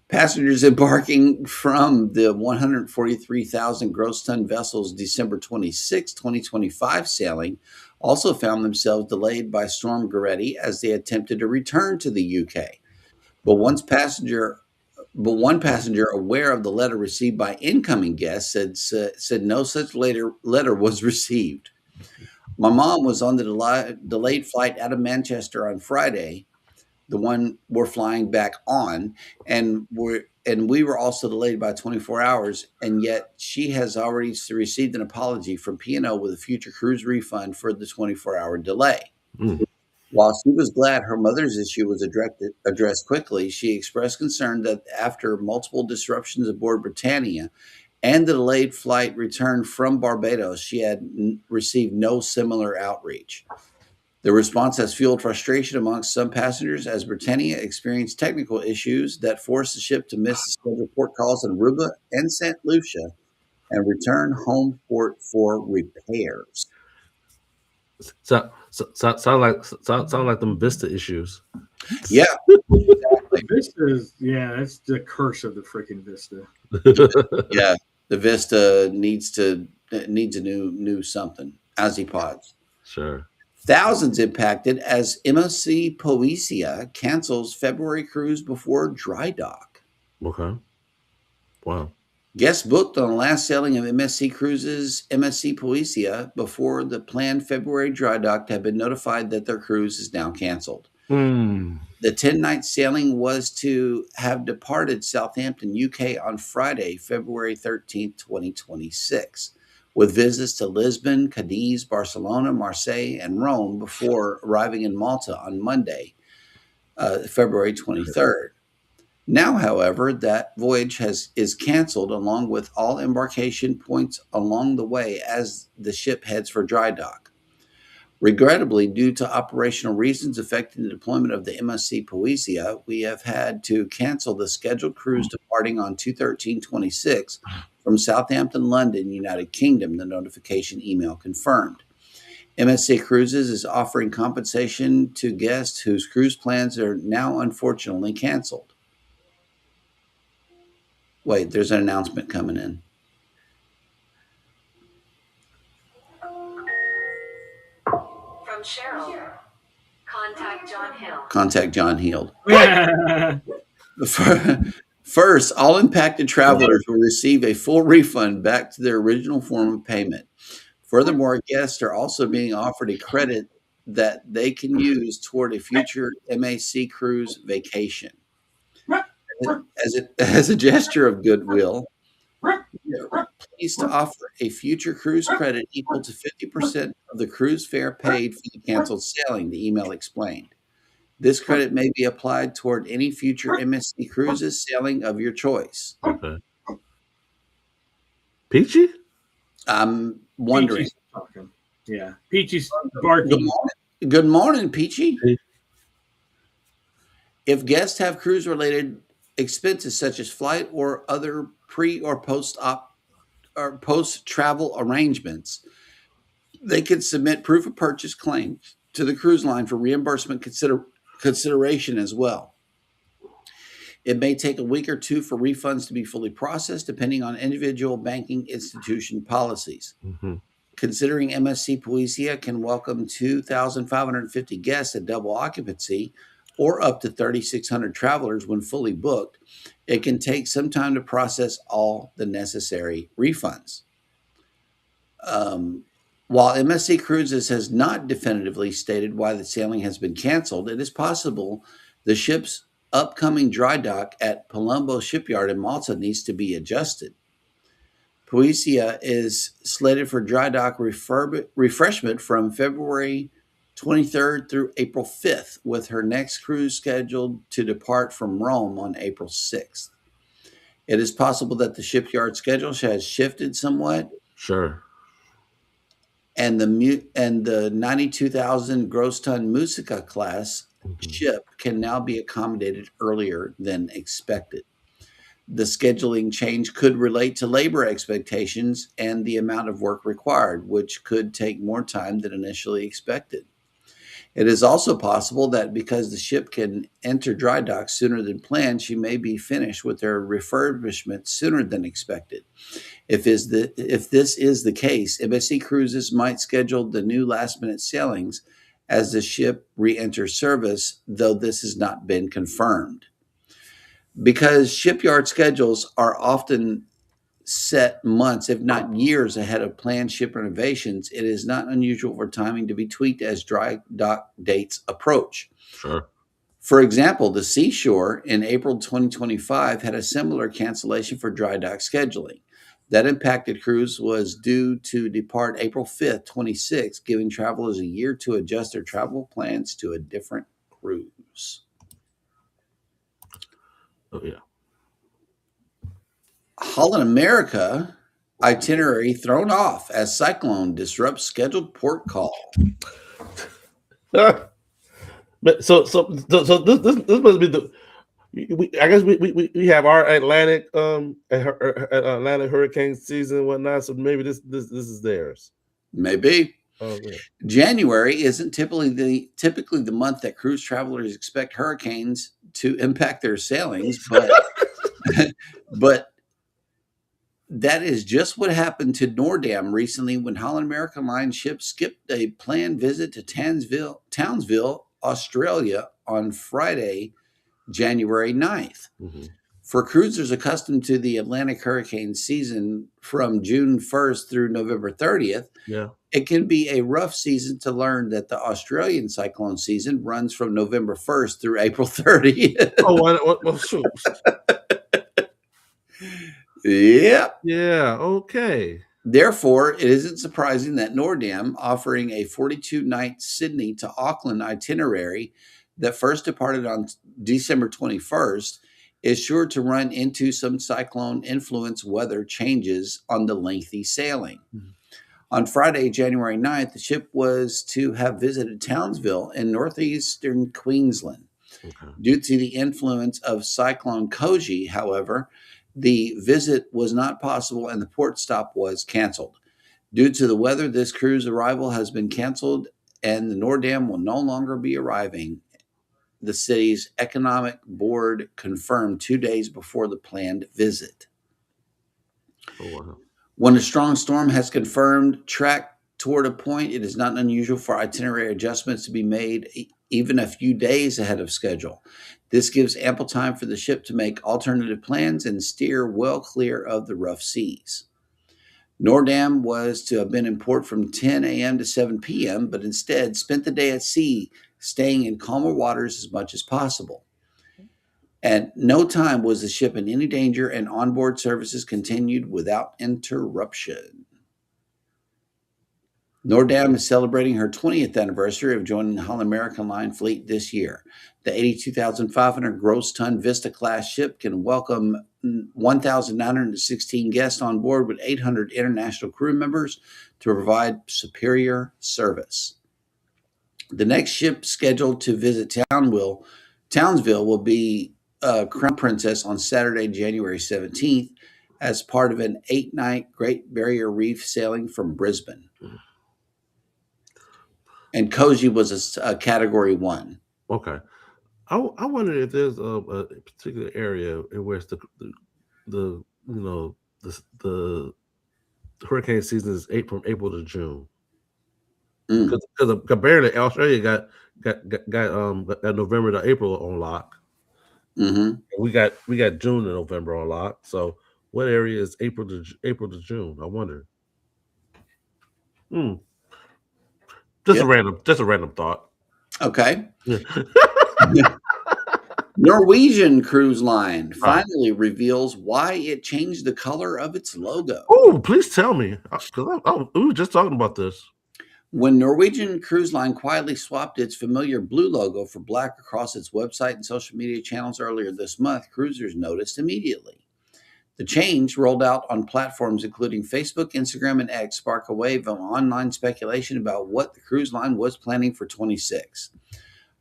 Passengers embarking from the 143,000 gross ton vessel's December 26, 2025 sailing also found themselves delayed by Storm Goretti as they attempted to return to the UK. But one passenger aware of the letter received by incoming guests said no such letter was received. My mom was on the delayed flight out of Manchester on Friday, the one we're flying back on, and we were also delayed by 24 hours, and yet she has already received an apology from P&O with a future cruise refund for the 24-hour delay. While she was glad her mother's issue was addressed quickly, she expressed concern that after multiple disruptions aboard Britannia and the delayed flight return from Barbados, she had received no similar outreach. The response has fueled frustration amongst some passengers as Britannia experienced technical issues that forced the ship to miss the scheduled port calls in Aruba and St. Lucia and return home port for repairs. Sound like them Vista issues. Yeah, exactly. Vista is, that's the curse of the freaking Vista. Yeah, the Vista needs a new something. Azipods. Sure. Thousands impacted as MSC Poesia cancels February cruise before dry dock. Okay. Wow. Guests booked on the last sailing of MSC Cruises MSC Poesia before the planned February dry dock have been notified that their cruise is now canceled. The 10-night sailing was to have departed Southampton, UK on Friday, February 13th, 2026, with visits to Lisbon, Cadiz, Barcelona, Marseille, and Rome before arriving in Malta on Monday, February 23rd. Now, however, that voyage is canceled along with all embarkation points along the way as the ship heads for dry dock. Regrettably, due to operational reasons affecting the deployment of the MSC Poesia, we have had to cancel the scheduled cruise departing on 2/13/26 from Southampton, London, United Kingdom, the notification email confirmed. MSC Cruises is offering compensation to guests whose cruise plans are now unfortunately canceled. Wait, there's an announcement coming in. From Cheryl. Contact John Hill. Contact John Hill. First, all impacted travelers will receive a full refund back to their original form of payment. Furthermore, guests are also being offered a credit that they can use toward a future MSC cruise vacation. As a gesture of goodwill, we are pleased to offer a future cruise credit equal to 50% of the cruise fare paid for the canceled sailing, the email explained. This credit may be applied toward any future MSC cruises sailing of your choice. Okay. Peachy? I'm wondering. Peachy's talking. Yeah. Peachy's barking. Good morning, Peachy. Hey. If guests have cruise-related expenses such as flight or other pre or post-travel arrangements, they can submit proof of purchase claims to the cruise line for reimbursement consideration as well. It may take a week or two for refunds to be fully processed, depending on individual banking institution policies. Considering MSC Poesia can welcome 2,550 guests at double occupancy or up to 3,600 travelers when fully booked, it can take some time to process all the necessary refunds. While MSC Cruises has not definitively stated why the sailing has been canceled, it is possible the ship's upcoming dry dock at Palumbo Shipyard in Malta needs to be adjusted. Poesia is slated for dry dock refreshment from February 23rd through April 5th, with her next cruise scheduled to depart from Rome on April 6th. It is possible that the shipyard schedule has shifted somewhat. Sure. And the 92,000 gross ton Musica class ship can now be accommodated earlier than expected. The scheduling change could relate to labor expectations and the amount of work required, which could take more time than initially expected. It is also possible that because the ship can enter dry dock sooner than planned, she may be finished with her refurbishment sooner than expected. If this is the case, MSC Cruises might schedule the new last-minute sailings as the ship re-enters service, though this has not been confirmed. Because shipyard schedules are often set months, if not years, ahead of planned ship renovations, it is not unusual for timing to be tweaked as dry dock dates approach. Sure. For example, the Seashore in April 2025 had a similar cancellation for dry dock scheduling. That impacted cruise was due to depart April 5th, 26, giving travelers a year to adjust their travel plans to a different cruise. Oh, yeah. Holland America itinerary thrown off as cyclone disrupts scheduled port call. But so this must be the. I guess we have our Atlantic Atlantic hurricane season and whatnot. So maybe this is theirs. Maybe. Oh, yeah. January isn't typically the month that cruise travelers expect hurricanes to impact their sailings, but that is just what happened to Nordam recently when Holland America Line ship skipped a planned visit to Townsville, Australia on Friday, January 9th. Mm-hmm. For cruisers accustomed to the Atlantic hurricane season from June 1st through November 30th, Yeah. it can be a rough season to learn that the Australian cyclone season runs from November 1st through April 30th. Oh, well, shoot. Yep. Yeah. Okay. Therefore, it isn't surprising that Nordam, offering a 42-night Sydney to Auckland itinerary that first departed on December 21st, is sure to run into some cyclone-influenced weather changes on the lengthy sailing. Mm-hmm. On Friday, January 9th, the ship was to have visited Townsville in northeastern Queensland. Okay. Due to the influence of Cyclone Koji, however, the visit was not possible and the port stop was canceled. Due to the weather, this cruise arrival has been canceled and the Nordam will no longer be arriving. The city's economic board confirmed 2 days before the planned visit. Oh, wow. When a strong storm has confirmed track toward a point, it is not unusual for itinerary adjustments to be made even a few days ahead of schedule. This gives ample time for the ship to make alternative plans and steer well clear of the rough seas. Nordam was to have been in port from 10 a.m. to 7 p.m., but instead spent the day at sea, staying in calmer waters as much as possible. At no time was the ship in any danger, and onboard services continued without interruption. Nordam is celebrating her 20th anniversary of joining the Holland America Line fleet this year. The 82,500 gross ton Vista-class ship can welcome 1,916 guests on board with 800 international crew members to provide superior service. The next ship scheduled to visit Townsville will be Crown Princess on Saturday, January 17th, as part of an 8-night Great Barrier Reef sailing from Brisbane. And Koji was a Category 1. Okay. I wonder if there's a particular area in which the hurricane season is from April to June. Because apparently Australia got November to April on lock. Mm-hmm. We got June to November on lock. So what area is April to June? I wonder. Just a random thought. Okay. Norwegian Cruise Line finally reveals why it changed the color of its logo. Oh, please tell me, because we were just talking about this. When Norwegian Cruise Line quietly swapped its familiar blue logo for black across its website and social media channels earlier this month, cruisers noticed immediately. The change, rolled out on platforms including Facebook, Instagram, and X, sparked a wave of online speculation about what the cruise line was planning for 26.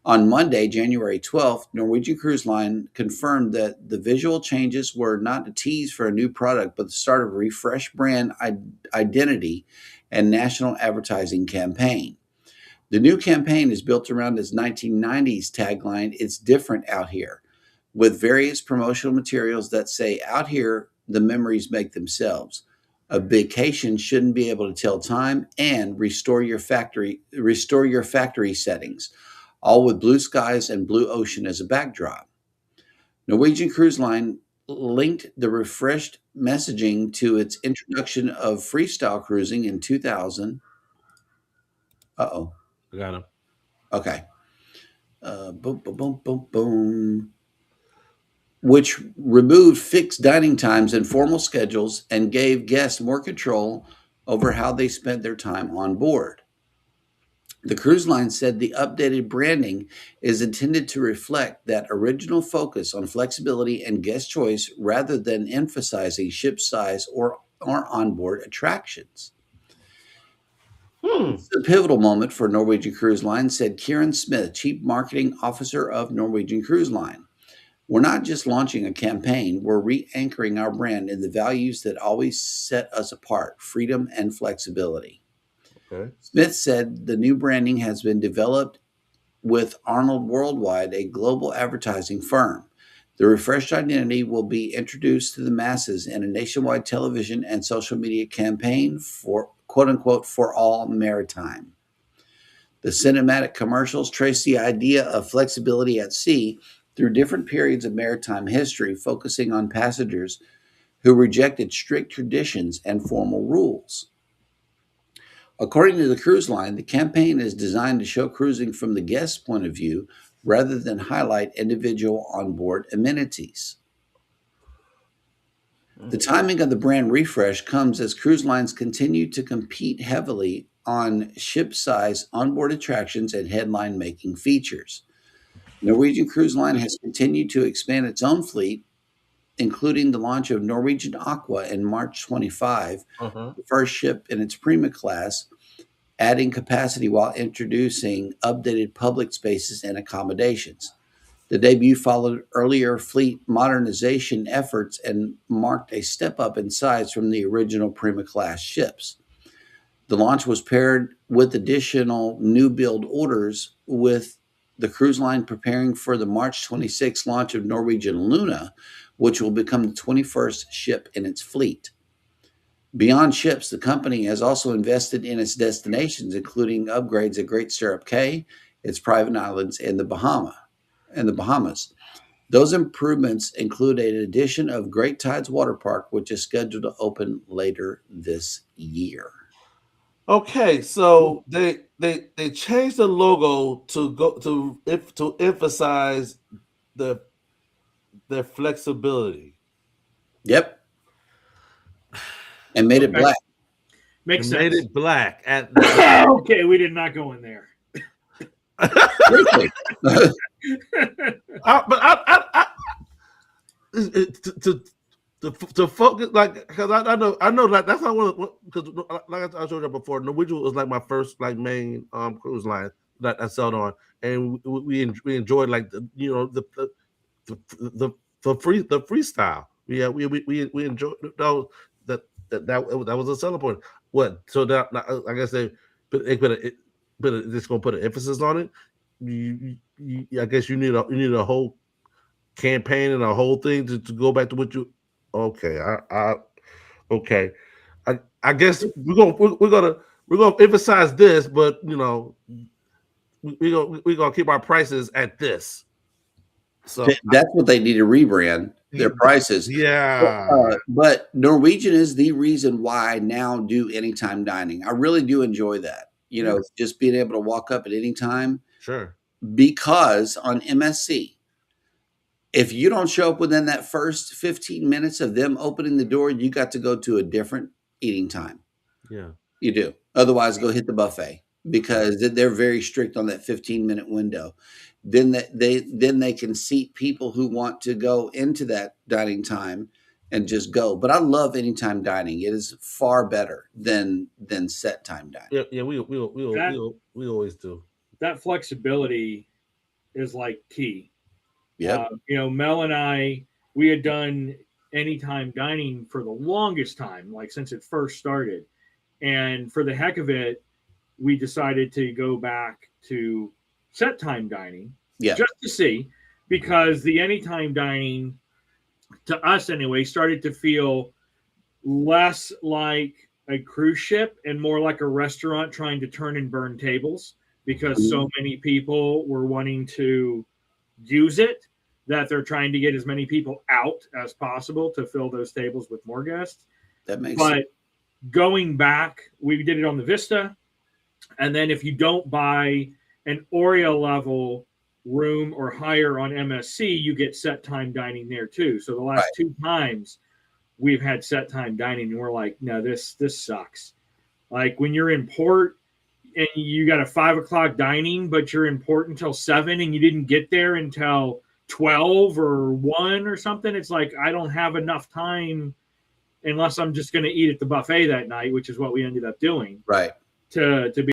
On Monday, January 12th, Norwegian Cruise Line confirmed that the visual changes were not a tease for a new product, but the start of a refreshed brand identity and national advertising campaign. The new campaign is built around its 1990s tagline, "It's different out here," with various promotional materials that say, "Out here, the memories make themselves. A vacation shouldn't be able to tell time," and restore your factory settings, all with blue skies and blue ocean as a backdrop. Norwegian Cruise Line linked the refreshed messaging to its introduction of freestyle cruising in 2000. Uh-oh. I got him. Okay. Boom, boom, boom, boom, boom. Which removed fixed dining times and formal schedules and gave guests more control over how they spent their time on board. The cruise line said the updated branding is intended to reflect that original focus on flexibility and guest choice rather than emphasizing ship size or onboard attractions. It's a pivotal moment for Norwegian Cruise Line, said Kieran Smith, Chief Marketing Officer of Norwegian Cruise Line. We're not just launching a campaign, we're re-anchoring our brand in the values that always set us apart, freedom and flexibility. Okay. Smith said the new branding has been developed with Arnold Worldwide, a global advertising firm. The refreshed identity will be introduced to the masses in a nationwide television and social media campaign for, quote unquote, for all maritime. The cinematic commercials trace the idea of flexibility at sea through different periods of maritime history, focusing on passengers who rejected strict traditions and formal rules. According to the cruise line, the campaign is designed to show cruising from the guest's point of view rather than highlight individual onboard amenities. The timing of the brand refresh comes as cruise lines continue to compete heavily on ship-size onboard attractions and headline-making features. Norwegian Cruise Line has continued to expand its own fleet, including the launch of Norwegian Aqua in March 25, the first ship in its Prima class, adding capacity while introducing updated public spaces and accommodations. The debut followed earlier fleet modernization efforts and marked a step up in size from the original Prima class ships. The launch was paired with additional new build orders, with the cruise line preparing for the March 26 launch of Norwegian Luna, which will become the 21st ship in its fleet. Beyond ships, the company has also invested in its destinations, including upgrades at Great Stirrup Cay, its private islands, and the Bahamas. Those improvements include an addition of Great Tides Water Park, which is scheduled to open later this year. Okay, so they changed the logo to emphasize their flexibility. Yep. And made it Okay. black. Makes Made sense. it black. Okay, we did not go in there. To focus, like, because I know that that's not one of, because like I showed you before, Norwegian was like my first like main cruise line that I sailed on, and we enjoyed like the freestyle. Yeah, we enjoyed that was a selling point. What? So that, like I said, just gonna put an emphasis on it. I guess you need a whole campaign and a whole thing to go back to what you. Okay, okay. I guess we're gonna emphasize this, but we're gonna keep our prices at this. So that's what they need to rebrand their prices. Yeah. But Norwegian is the reason why I now do anytime dining. I really do enjoy that. Just being able to walk up at any time. Sure. Because on MSC, if you don't show up within that first 15 minutes of them opening the door, you got to go to a different eating time. Yeah. You do. Otherwise, go hit the buffet, because they're very strict on that 15-minute window. Then they can seat people who want to go into that dining time and just go. But I love anytime dining. It is far better than set time dining. Yeah, we always do. That flexibility is like key. Yep. Mel and I, we had done anytime dining for the longest time, like since it first started. And for the heck of it, we decided to go back to set time dining just to see, because the anytime dining, to us anyway, started to feel less like a cruise ship and more like a restaurant trying to turn and burn tables, because so many people were wanting to use it that they're trying to get as many people out as possible to fill those tables with more guests. That makes sense. Going back, we did it on the Vista. And then if you don't buy an Oria level room or higher on MSC, you get set time dining there too. So the last 2 times we've had set time dining, and we're like, no, this sucks. Like when you're in port and you got a 5 o'clock dining, but you're in port until 7 and you didn't get there until 12 or 1 or something. It's like, I don't have enough time unless I'm just going to eat at the buffet that night, which is what we ended up doing. Right. To be.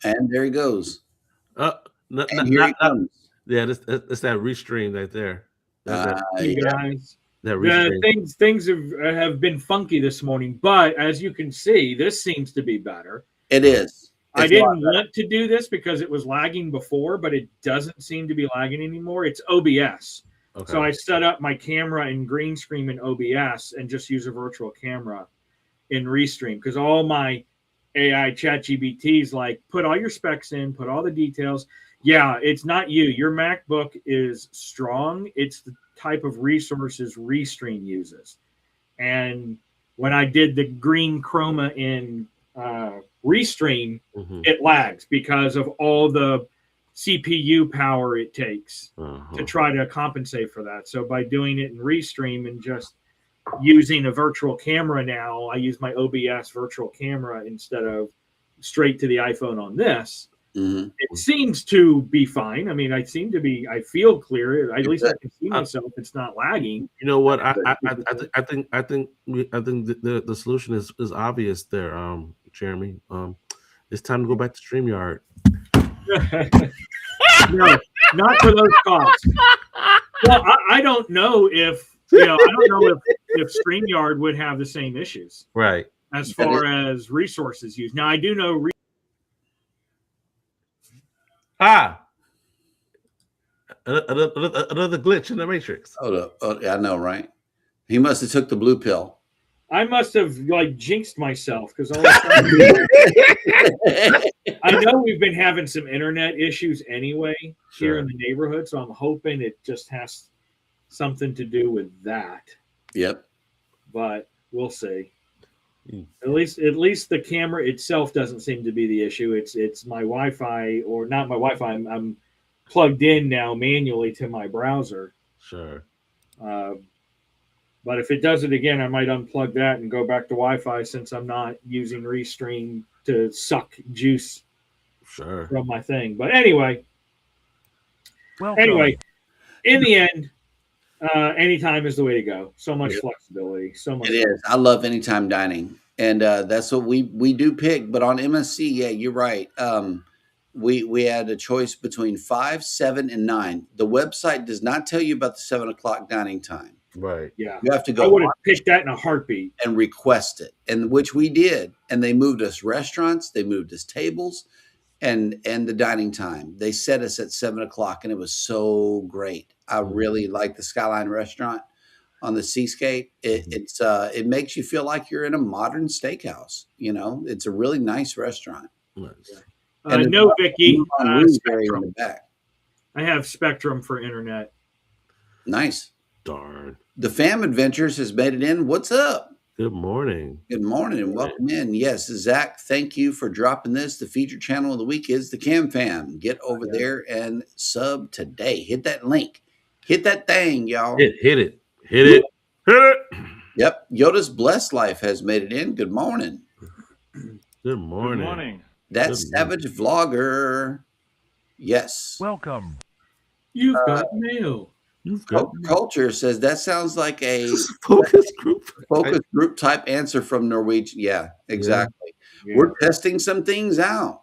And there he goes. Here he comes. Yeah, that's that restream right there. Guys, that restream. Things have been funky this morning, but as you can see, this seems to be better. It is. I didn't want to do this because it was lagging before, but it doesn't seem to be lagging anymore. It's OBS. Okay. So I set up my camera and green screen in OBS and just use a virtual camera in Restream, because all my AI ChatGPT's like, put all your specs in, put all the details. Yeah, it's not you. Your MacBook is strong. It's the type of resources Restream uses. And when I did the green chroma in Restream, it lags because of all the CPU power it takes to try to compensate for that. So by doing it in Restream and just using a virtual camera now, I use my OBS virtual camera instead of straight to the iPhone on this. It seems to be fine. I mean, I feel clear. At least I can see myself. It's not lagging. You know what? I think the solution is obvious there, Jeremy. It's time to go back to StreamYard. No, not for those costs. Well, I don't know if StreamYard would have the same issues, right? As far as resources used. Now, I do know. Another glitch in the Matrix. Hold up. Oh, yeah, I know, right? He must have took the blue pill. I must have jinxed myself, because all I know we've been having some internet issues anyway here in the neighborhood, so I'm hoping it just has something to do with that. Yep. But we'll see. At least the camera itself doesn't seem to be the issue. It's my Wi-Fi, or not my Wi-Fi. I'm plugged in now manually to my browser. Sure. But if it does it again, I might unplug that and go back to Wi-Fi, since I'm not using Restream to suck juice from my thing. But anyway, in the end, anytime is the way to go. So much flexibility. So much. It is. I love anytime dining, and that's what we do pick. But on MSC, yeah, you're right. We had a choice between 5, 7, and 9. The website does not tell you about the 7 o'clock dining time. Right. Yeah. You have to go. I would have picked that in a heartbeat and request it, and which we did. And they moved us restaurants, they moved us tables, and the dining time. They set us at 7 o'clock, and it was so great. I really like the Skyline Restaurant on the Seascape. It makes you feel like you're in a modern steakhouse. You know, it's a really nice restaurant. Nice. No, Vicky. Spectrum. I have Spectrum for internet. Nice. Darn. The Fam Adventures has made it in. What's up? Good morning. Good morning and welcome in. Yes, Zach, thank you for dropping this. The featured channel of the week is the Cam Fam. Get over there and sub today. Hit that link. Hit that thing, y'all. Hit it. Hit it. Yep. Yoda's Blessed Life has made it in. Good morning. Good morning. Good morning. That's Savage Vlogger. Yes. Welcome. You've got mail. Culture says that sounds like a focus group type answer from Norwegian. Yeah, exactly. Yeah. We're testing some things out.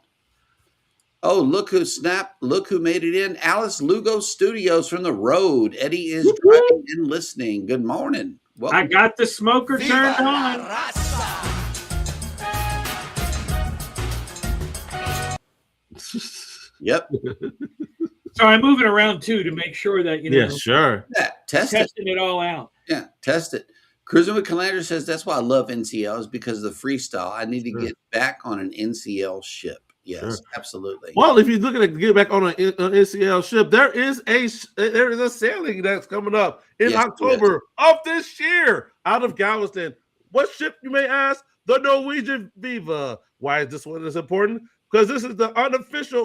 Oh, look who snapped. Look who made it in. Alice Lugo Studios from the road. Eddie is driving and listening. Good morning. I Welcome. got the smoker turned on. Yep. So I'm moving around too to make sure that Yeah, sure. Yeah, test it. testing it all out. Yeah, test it. Cruising with Calander says that's why I love NCLs because of the freestyle. I need to Sure. get back on an NCL ship. Yes, Sure. absolutely. Well, if you're looking to get back on an NCL ship, there is a sailing that's coming up in Yes, October of this year out of Galveston. What ship, you may ask? The Norwegian Viva. Why is this one is important? Because this is the official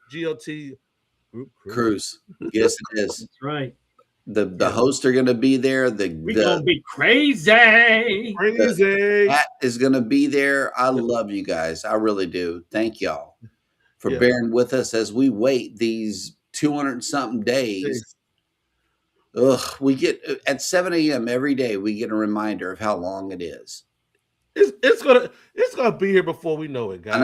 GOT group Cruise. Yes, it is. That's right. The hosts are going to be there. We're gonna The be crazy. Crazy. Pat is going to be there. I love you guys. I really do. Thank y'all for Yeah. bearing with us as we wait these 200 something days. Ugh, we get at 7 a.m. every day. We get a reminder of how long it is. It's gonna be here before we know it, guys. I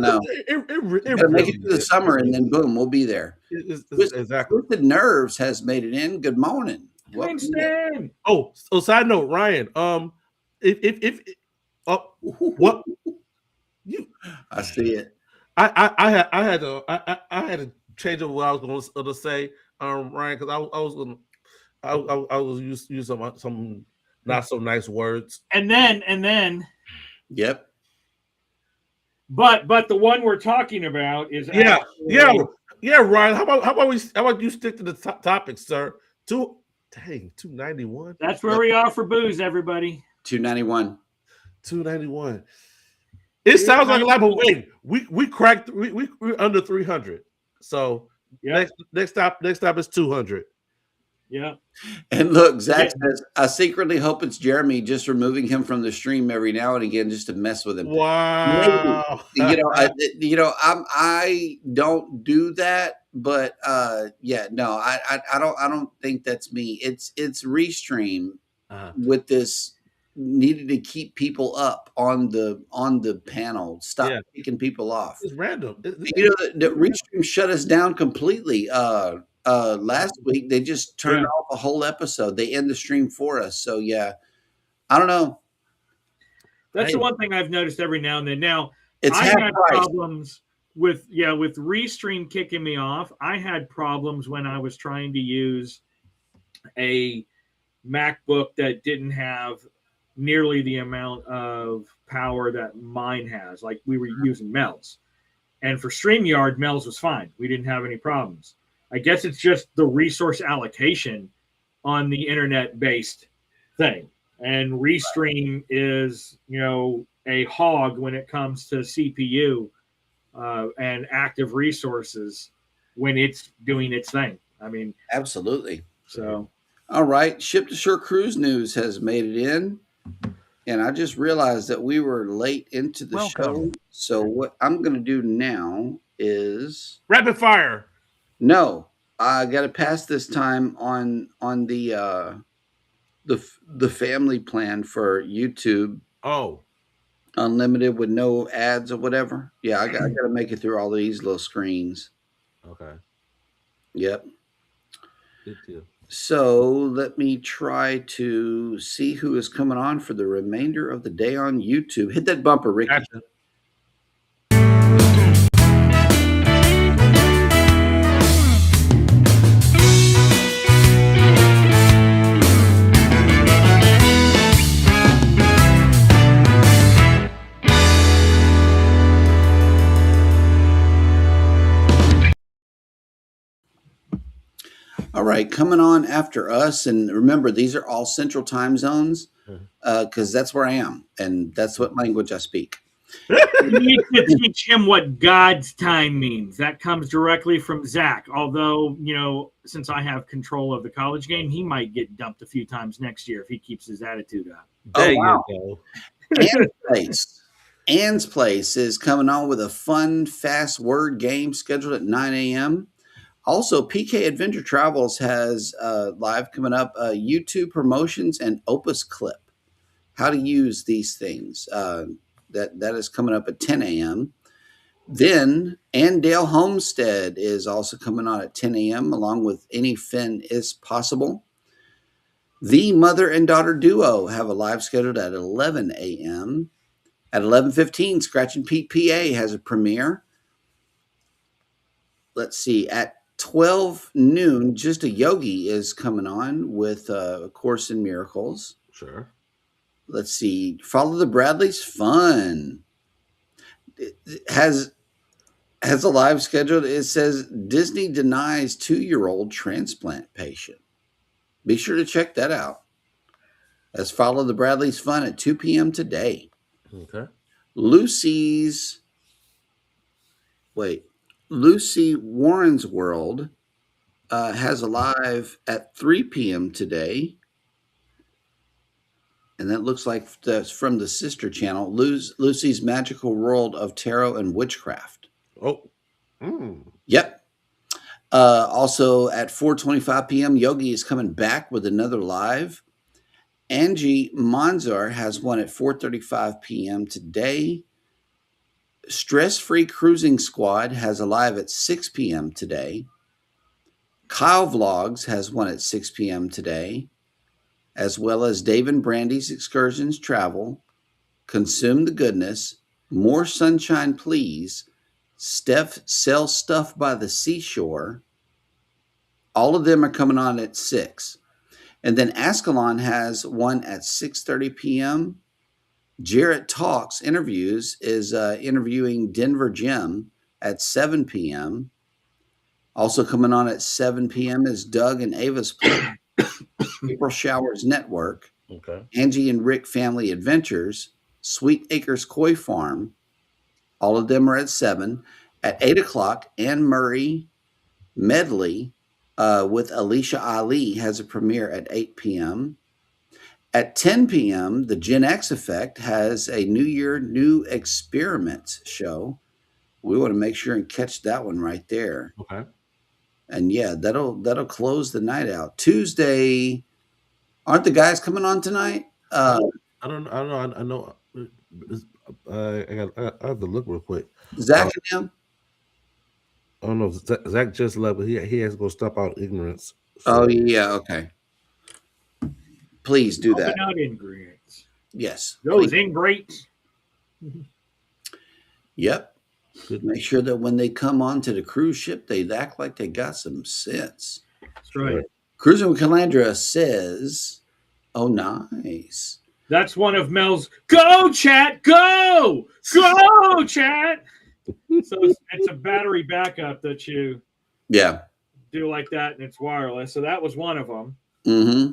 know. It Gotta make really it through the is. summer, and then boom, we'll be there. Exactly. Twisted Nerves has made it in. Good morning. Welcome in. Winston. Oh, so side note, Ryan. If what you I see it. I had to change up what I was going to say, Ryan, because I was use some not so nice words. And then, Yep. but the one we're talking about is Yeah, actually- Ryan. How about you stick to the topic, sir? 291. That's where we are for booze, everybody. 291. 291. It sounds like a lot, but wait, we cracked we're under 300. So Yeah, next stop is 200. yeah. And look, Zach says, I secretly hope it's Jeremy just removing him from the stream every now and again just to mess with him. Wow. I don't do that, but yeah, no, I don't think that's me. It's Restream with this needed to keep people up on the panel. Stop kicking people off. It's random. The Restream shut us down completely. Last week they just turned off a whole episode. They end the stream for us. So yeah, I don't know. That's the one thing I've noticed every now and then. Now It's I half had price. problems with Restream kicking me off. I had problems when I was trying to use a MacBook that didn't have nearly the amount of power that mine has. Like we were using Mel's, and for StreamYard, Mel's was fine. We didn't have any problems. I guess it's just the resource allocation on the internet-based thing. And Restream is, a hog when it comes to CPU and active resources when it's doing its thing. I mean, Absolutely. so. All right. Ship to Shore Cruise News has made it in. And I just realized that we were late into the show. So what I'm going to do now is Rapid fire. no, I got to pass this time on the family plan for YouTube. Oh, Unlimited with no ads or whatever. Yeah, I got to make it through all these little screens. okay. Yep. Good deal. So let me try to see who is coming on for the remainder of the day on YouTube. Hit that bumper, Ricky. Gotcha. All right, coming on after us. And remember, these are all central time zones because that's where I am. And that's what language I speak. You need to teach him what God's time means. That comes directly from Zach. Although, since I have control of the college game, he might get dumped a few times next year if he keeps his attitude up. There wow. you go. Ann's Place is coming on with a fun, fast word game scheduled at 9 a.m. Also, PK Adventure Travels has live coming up YouTube promotions and Opus Clip. How to use these things. That is coming up at 10 a.m. Then Andale Homestead is also coming on at 10 a.m. along with Any Fin Is Possible. The mother and daughter duo have a live scheduled at 11 a.m. At 11:15, Scratch and Pete PA has a premiere. Let's see, at 12 noon, Just a Yogi is coming on with A Course in Miracles. Sure. Let's see, Follow the Bradleys, fun. It has a live scheduled. It says Disney denies 2-year-old transplant patient. Be sure to check that out. That's Follow the Bradleys fun at 2 p.m. today. Okay. Lucy Warren's World has a live at 3 p.m. today. And that looks like that's from the sister channel, Lucy's Magical World of Tarot and Witchcraft. Oh. Yep. Also at 4:25 p.m., Yogi is coming back with another live. Angie Manzar has one at 4:35 p.m. today. Stress Free Cruising Squad has a live at 6 p.m. today. Kyle Vlogs has one at 6 p.m. today, as well as Dave and Brandy's Excursions Travel, Consume the Goodness, More Sunshine Please, Steph Sells Stuff by the Seashore. All of them are coming on at 6. And then Ascalon has one at 6:30 p.m. Jarrett Talks Interviews is interviewing Denver Jim at 7 p.m. Also coming on at 7 p.m. is Doug and Ava's Play, April Showers Network, Okay. Angie and Rick Family Adventures, Sweet Acres Koi Farm. All of them are at 7. At 8 o'clock, Anne Murray Medley with Alicia Ali has a premiere at 8 p.m. At 10 p.m., the Gen X Effect has a New Year, New Experiments show. We want to make sure and catch that one right there. Okay. And yeah, that'll close the night out. Tuesday, aren't the guys coming on tonight? I don't know. I know. I have to look real quick. Zach and him? I don't know. Zach just left, but he has to go stop out ignorance. Oh yeah, okay. Please do that. Helping out ingredients. Yes. Those please. ingrates. Yep. Good. Make sure that when they come onto the cruise ship, they act like they got some sense. That's right. Cruising with Calandra says, "Oh, nice." That's one of Mel's go chat, go chat. So it's a battery backup that you Yeah. do like that, and it's wireless. So that was one of them. Mm-hmm.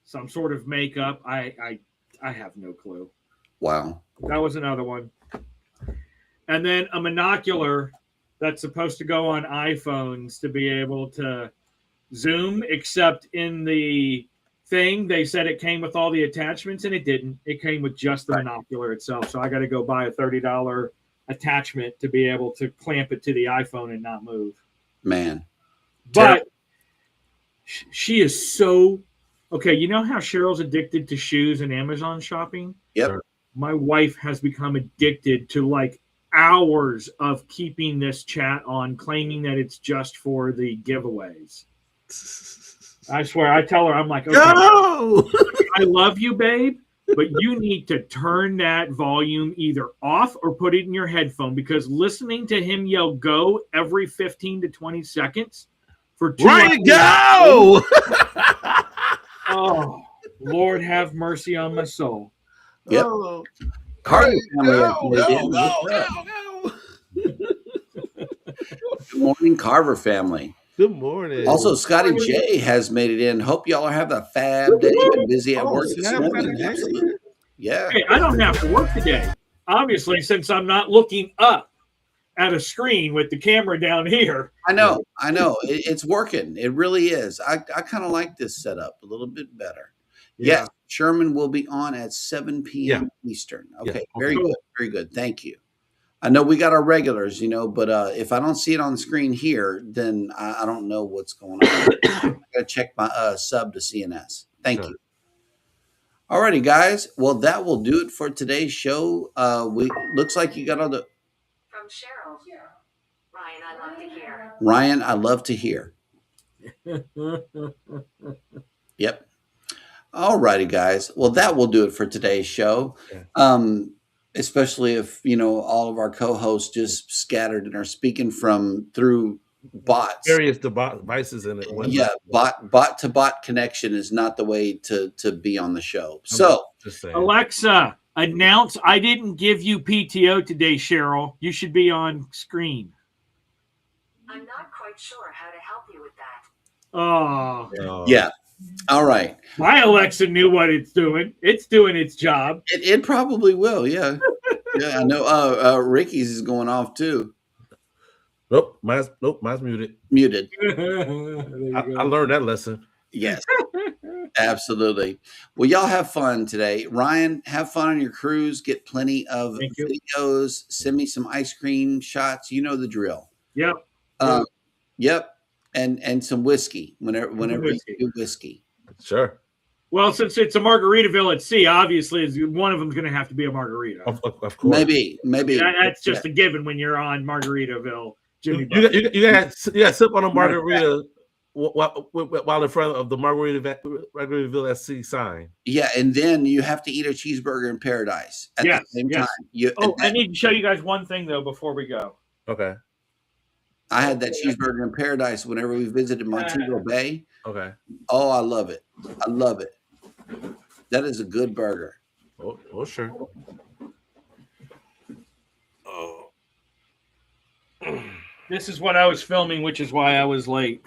Some sort of makeup. I have no clue. Wow. That was another one. And then a monocular that's supposed to go on iPhones to be able to zoom, except in the thing, they said it came with all the attachments, and it didn't. It came with just the monocular itself. So I got to go buy a $30 attachment to be able to clamp it to the iPhone and not move. Man. But she is so... Okay, you know how Cheryl's addicted to shoes and Amazon shopping? Yep. My wife has become addicted to like hours of keeping this chat on, claiming that it's just for the giveaways. I swear, I tell her, I'm like, okay, Go! I love you, babe, but you need to turn that volume either off or put it in your headphone, because listening to him yell go every 15 to 20 seconds for 2 Ryan, go! Oh, Lord have mercy on my soul. Yep. Oh. Carver family. Go. Good morning, Carver family. Good morning. Also, Scotty J has made it in. Hope y'all are having a fab day. Been busy at work. snap, Absolutely. Yeah. Hey, I don't have to work today, obviously, since I'm not looking up at a screen with the camera down here. I know. It's working. It really is. I kind of like this setup a little bit better. Yeah. Yes, Sherman will be on at 7 p.m. Eastern. Okay, very good. Very good. Thank you. I know we got our regulars, but if I don't see it on the screen here, then I don't know what's going on. I got to check my sub to CNS. Thank you. All righty, guys. Well, that will do it for today's show. Looks like you got all the From Cheryl. Ryan, I love to hear. Ryan, I love to hear. Yep. All righty, guys. Well, that will do it for today's show. Okay. Especially if, all of our co-hosts just scattered and are speaking through bots. Various devices in it. Yeah, bot to bot connection is not the way to be on the show. So, just saying. Alexa, announce I didn't give you PTO today, Cheryl. You should be on screen. I'm not quite sure how to help you with that. Oh, yeah. All right. My Alexa knew what it's doing. It's doing its job. It probably will. Yeah. Yeah, I know. Ricky's is going off too. Nope, mine's muted. Muted. I learned that lesson. Yes. Absolutely. Well, y'all have fun today. Ryan, have fun on your cruise. Get plenty of Thank you. videos. Send me some ice cream shots. You know the drill. Yep. Yep. And some whiskey whenever Whiskey. you do whiskey. Sure. Well, since it's a Margaritaville at sea, obviously one of them's going to have to be a margarita. Of course. Maybe. That's just a given when you're on Margaritaville. Jimmy You got sip on a margarita while in front of the Margaritaville at sea sign. Yeah, and then you have to eat a cheeseburger in paradise at the same time. I need to show you guys one thing though before we go. Okay. I had that cheeseburger in paradise whenever we visited Montego Bay. Okay. Oh, I love it. I love it. That is a good burger. Oh, sure. Oh. This is what I was filming, which is why I was late.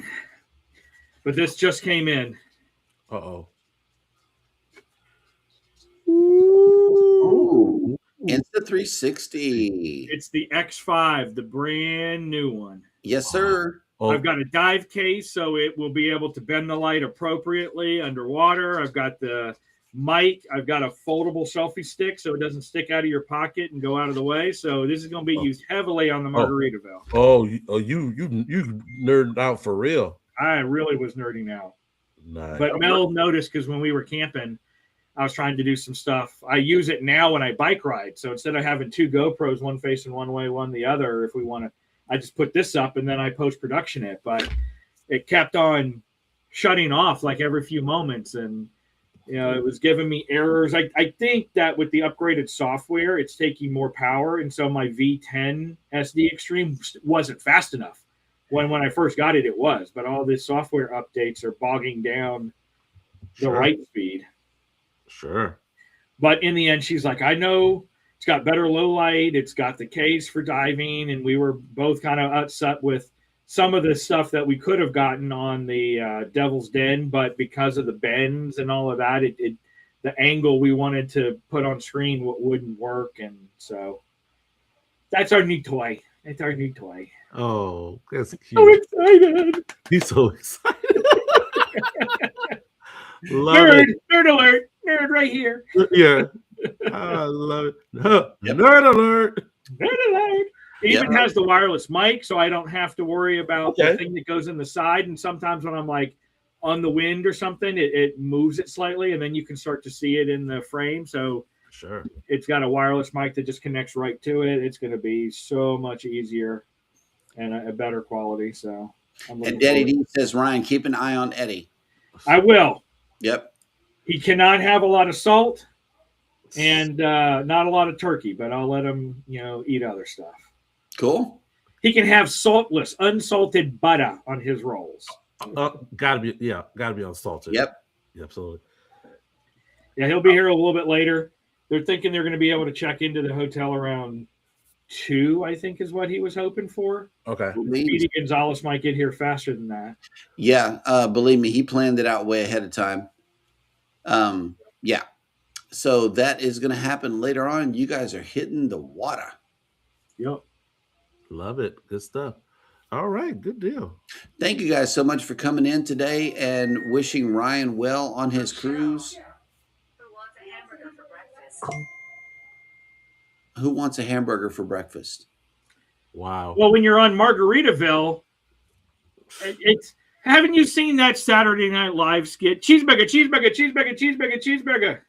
But this just came in. Uh-oh. Ooh. Insta360. It's the X5, the brand new one. Yes, sir. Oh, I've got a dive case, so it will be able to bend the light appropriately underwater. I've got the mic. I've got a foldable selfie stick, so it doesn't stick out of your pocket and go out of the way. So this is going to be used heavily on the Margaritaville. you nerded out for real. I really was nerding out. Nice. But Mel noticed because when we were camping, I was trying to do some stuff. I use it now when I bike ride. So instead of having two GoPros, one facing one way, one the other, if we want to, I just put this up and then I post-production it. But it kept on shutting off like every few moments. And, it was giving me errors. I think that with the upgraded software, it's taking more power. And so my V10 SD Extreme wasn't fast enough. When I first got it, it was. But all the software updates are bogging down the write speed. Sure. But in the end, she's like, I know it's got better low light. It's got the case for diving. And we were both kind of upset with some of the stuff that we could have gotten on the Devil's Den. But because of the bends and all of that, the angle we wanted to put on screen wouldn't work. And so that's our new toy. It's our new toy. Oh, that's cute. So excited. He's so excited. Nerd alert. Nerd right here. Yeah. I love it. Nerd alert. Nerd alert. It even has the wireless mic, so I don't have to worry about the thing that goes in the side. And sometimes when I'm like on the wind or something, it moves it slightly, and then you can start to see it in the frame. So sure, it's got a wireless mic that just connects right to it. It's going to be so much easier and a better quality. So, and Daddy D says, Ryan, keep an eye on Eddie. I will. Yep. He cannot have a lot of salt and not a lot of turkey, but I'll let him, eat other stuff. Cool. He can have saltless, unsalted butter on his rolls. Gotta be unsalted. Yep. Yeah, absolutely. Yeah, he'll be here a little bit later. They're thinking they're going to be able to check into the hotel around 2, I think is what he was hoping for. Okay. Speedy Gonzalez might get here faster than that. Yeah, believe me, he planned it out way ahead of time. Yeah. So that is going to happen later on. You guys are hitting the water. Yep. Love it. Good stuff. All right. Good deal. Thank you guys so much for coming in today and wishing Ryan well on his cruise. Who wants a hamburger for breakfast? Who wants a hamburger for breakfast? Wow. Well, when you're on Margaritaville, it's haven't you seen that Saturday Night Live skit? Cheeseburger, cheeseburger, cheeseburger, cheeseburger, cheeseburger.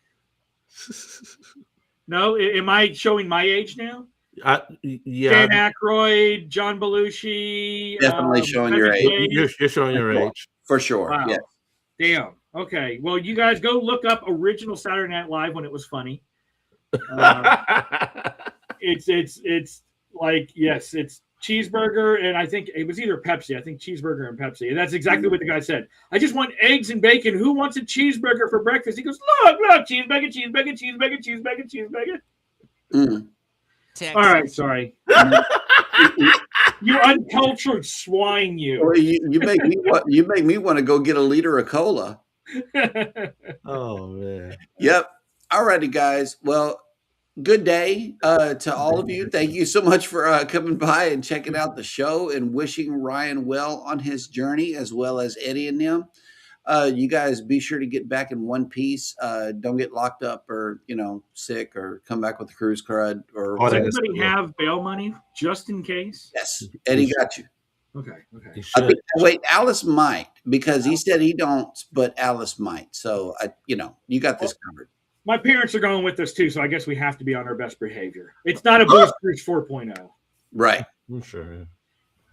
No, am I showing my age now? Yeah, Dan Aykroyd, John Belushi. Definitely showing your Kevin age. James. you're showing your age. For sure. Wow. Yes. Damn. Okay. Well, you guys go look up original Saturday Night Live when it was funny. It's like, yes, it's cheeseburger, and I think it was either Pepsi. I think cheeseburger and Pepsi. And that's exactly what the guy said. I just want eggs and bacon. Who wants a cheeseburger for breakfast? He goes, look, cheeseburger, cheeseburger, cheeseburger, cheeseburger, cheeseburger. Mm. All right, sorry. You uncultured swine, you. Well, you make me want to go get a liter of cola. Oh man. Yep. All righty, guys. Well, good day to all of you. Thank you so much for coming by and checking out the show and wishing Ryan well on his journey, as well as Eddie and them. You guys be sure to get back in one piece. Don't get locked up or, sick or come back with the cruise crud or Does Okay. anybody have bail money just in case? yes, Eddie got you. Okay. You I should. think, wait, Alice might, because he said he don't, but Alice might. So you got this covered. My parents are going with us too, so I guess we have to be on our best behavior. It's not a Booze Cruise 4.0. Right. I'm sure.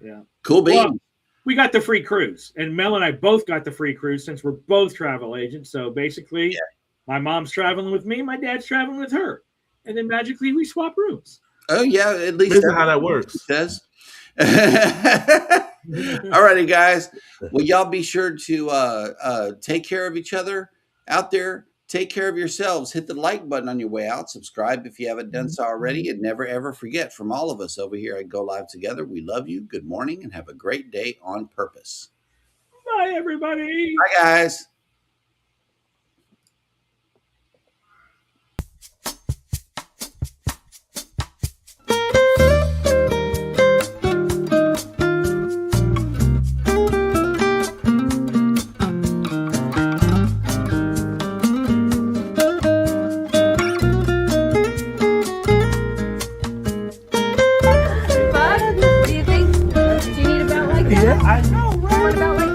Yeah. Cool beans. Well, we got the free cruise, and Mel and I both got the free cruise since we're both travel agents. So basically, my mom's traveling with me, my dad's traveling with her, and then magically we swap rooms. Oh yeah, at least This is how that works. says. All righty, guys. Well, y'all be sure to take care of each other out there. Take care of yourselves. Hit the like button on your way out. Subscribe if you haven't done so already. And never, ever forget, from all of us over here at Go Live Together, we love you. Good morning and have a great day on purpose. Bye, everybody. Bye, guys. Bud, do you think? Do you need a belt like that? I know, right? What about like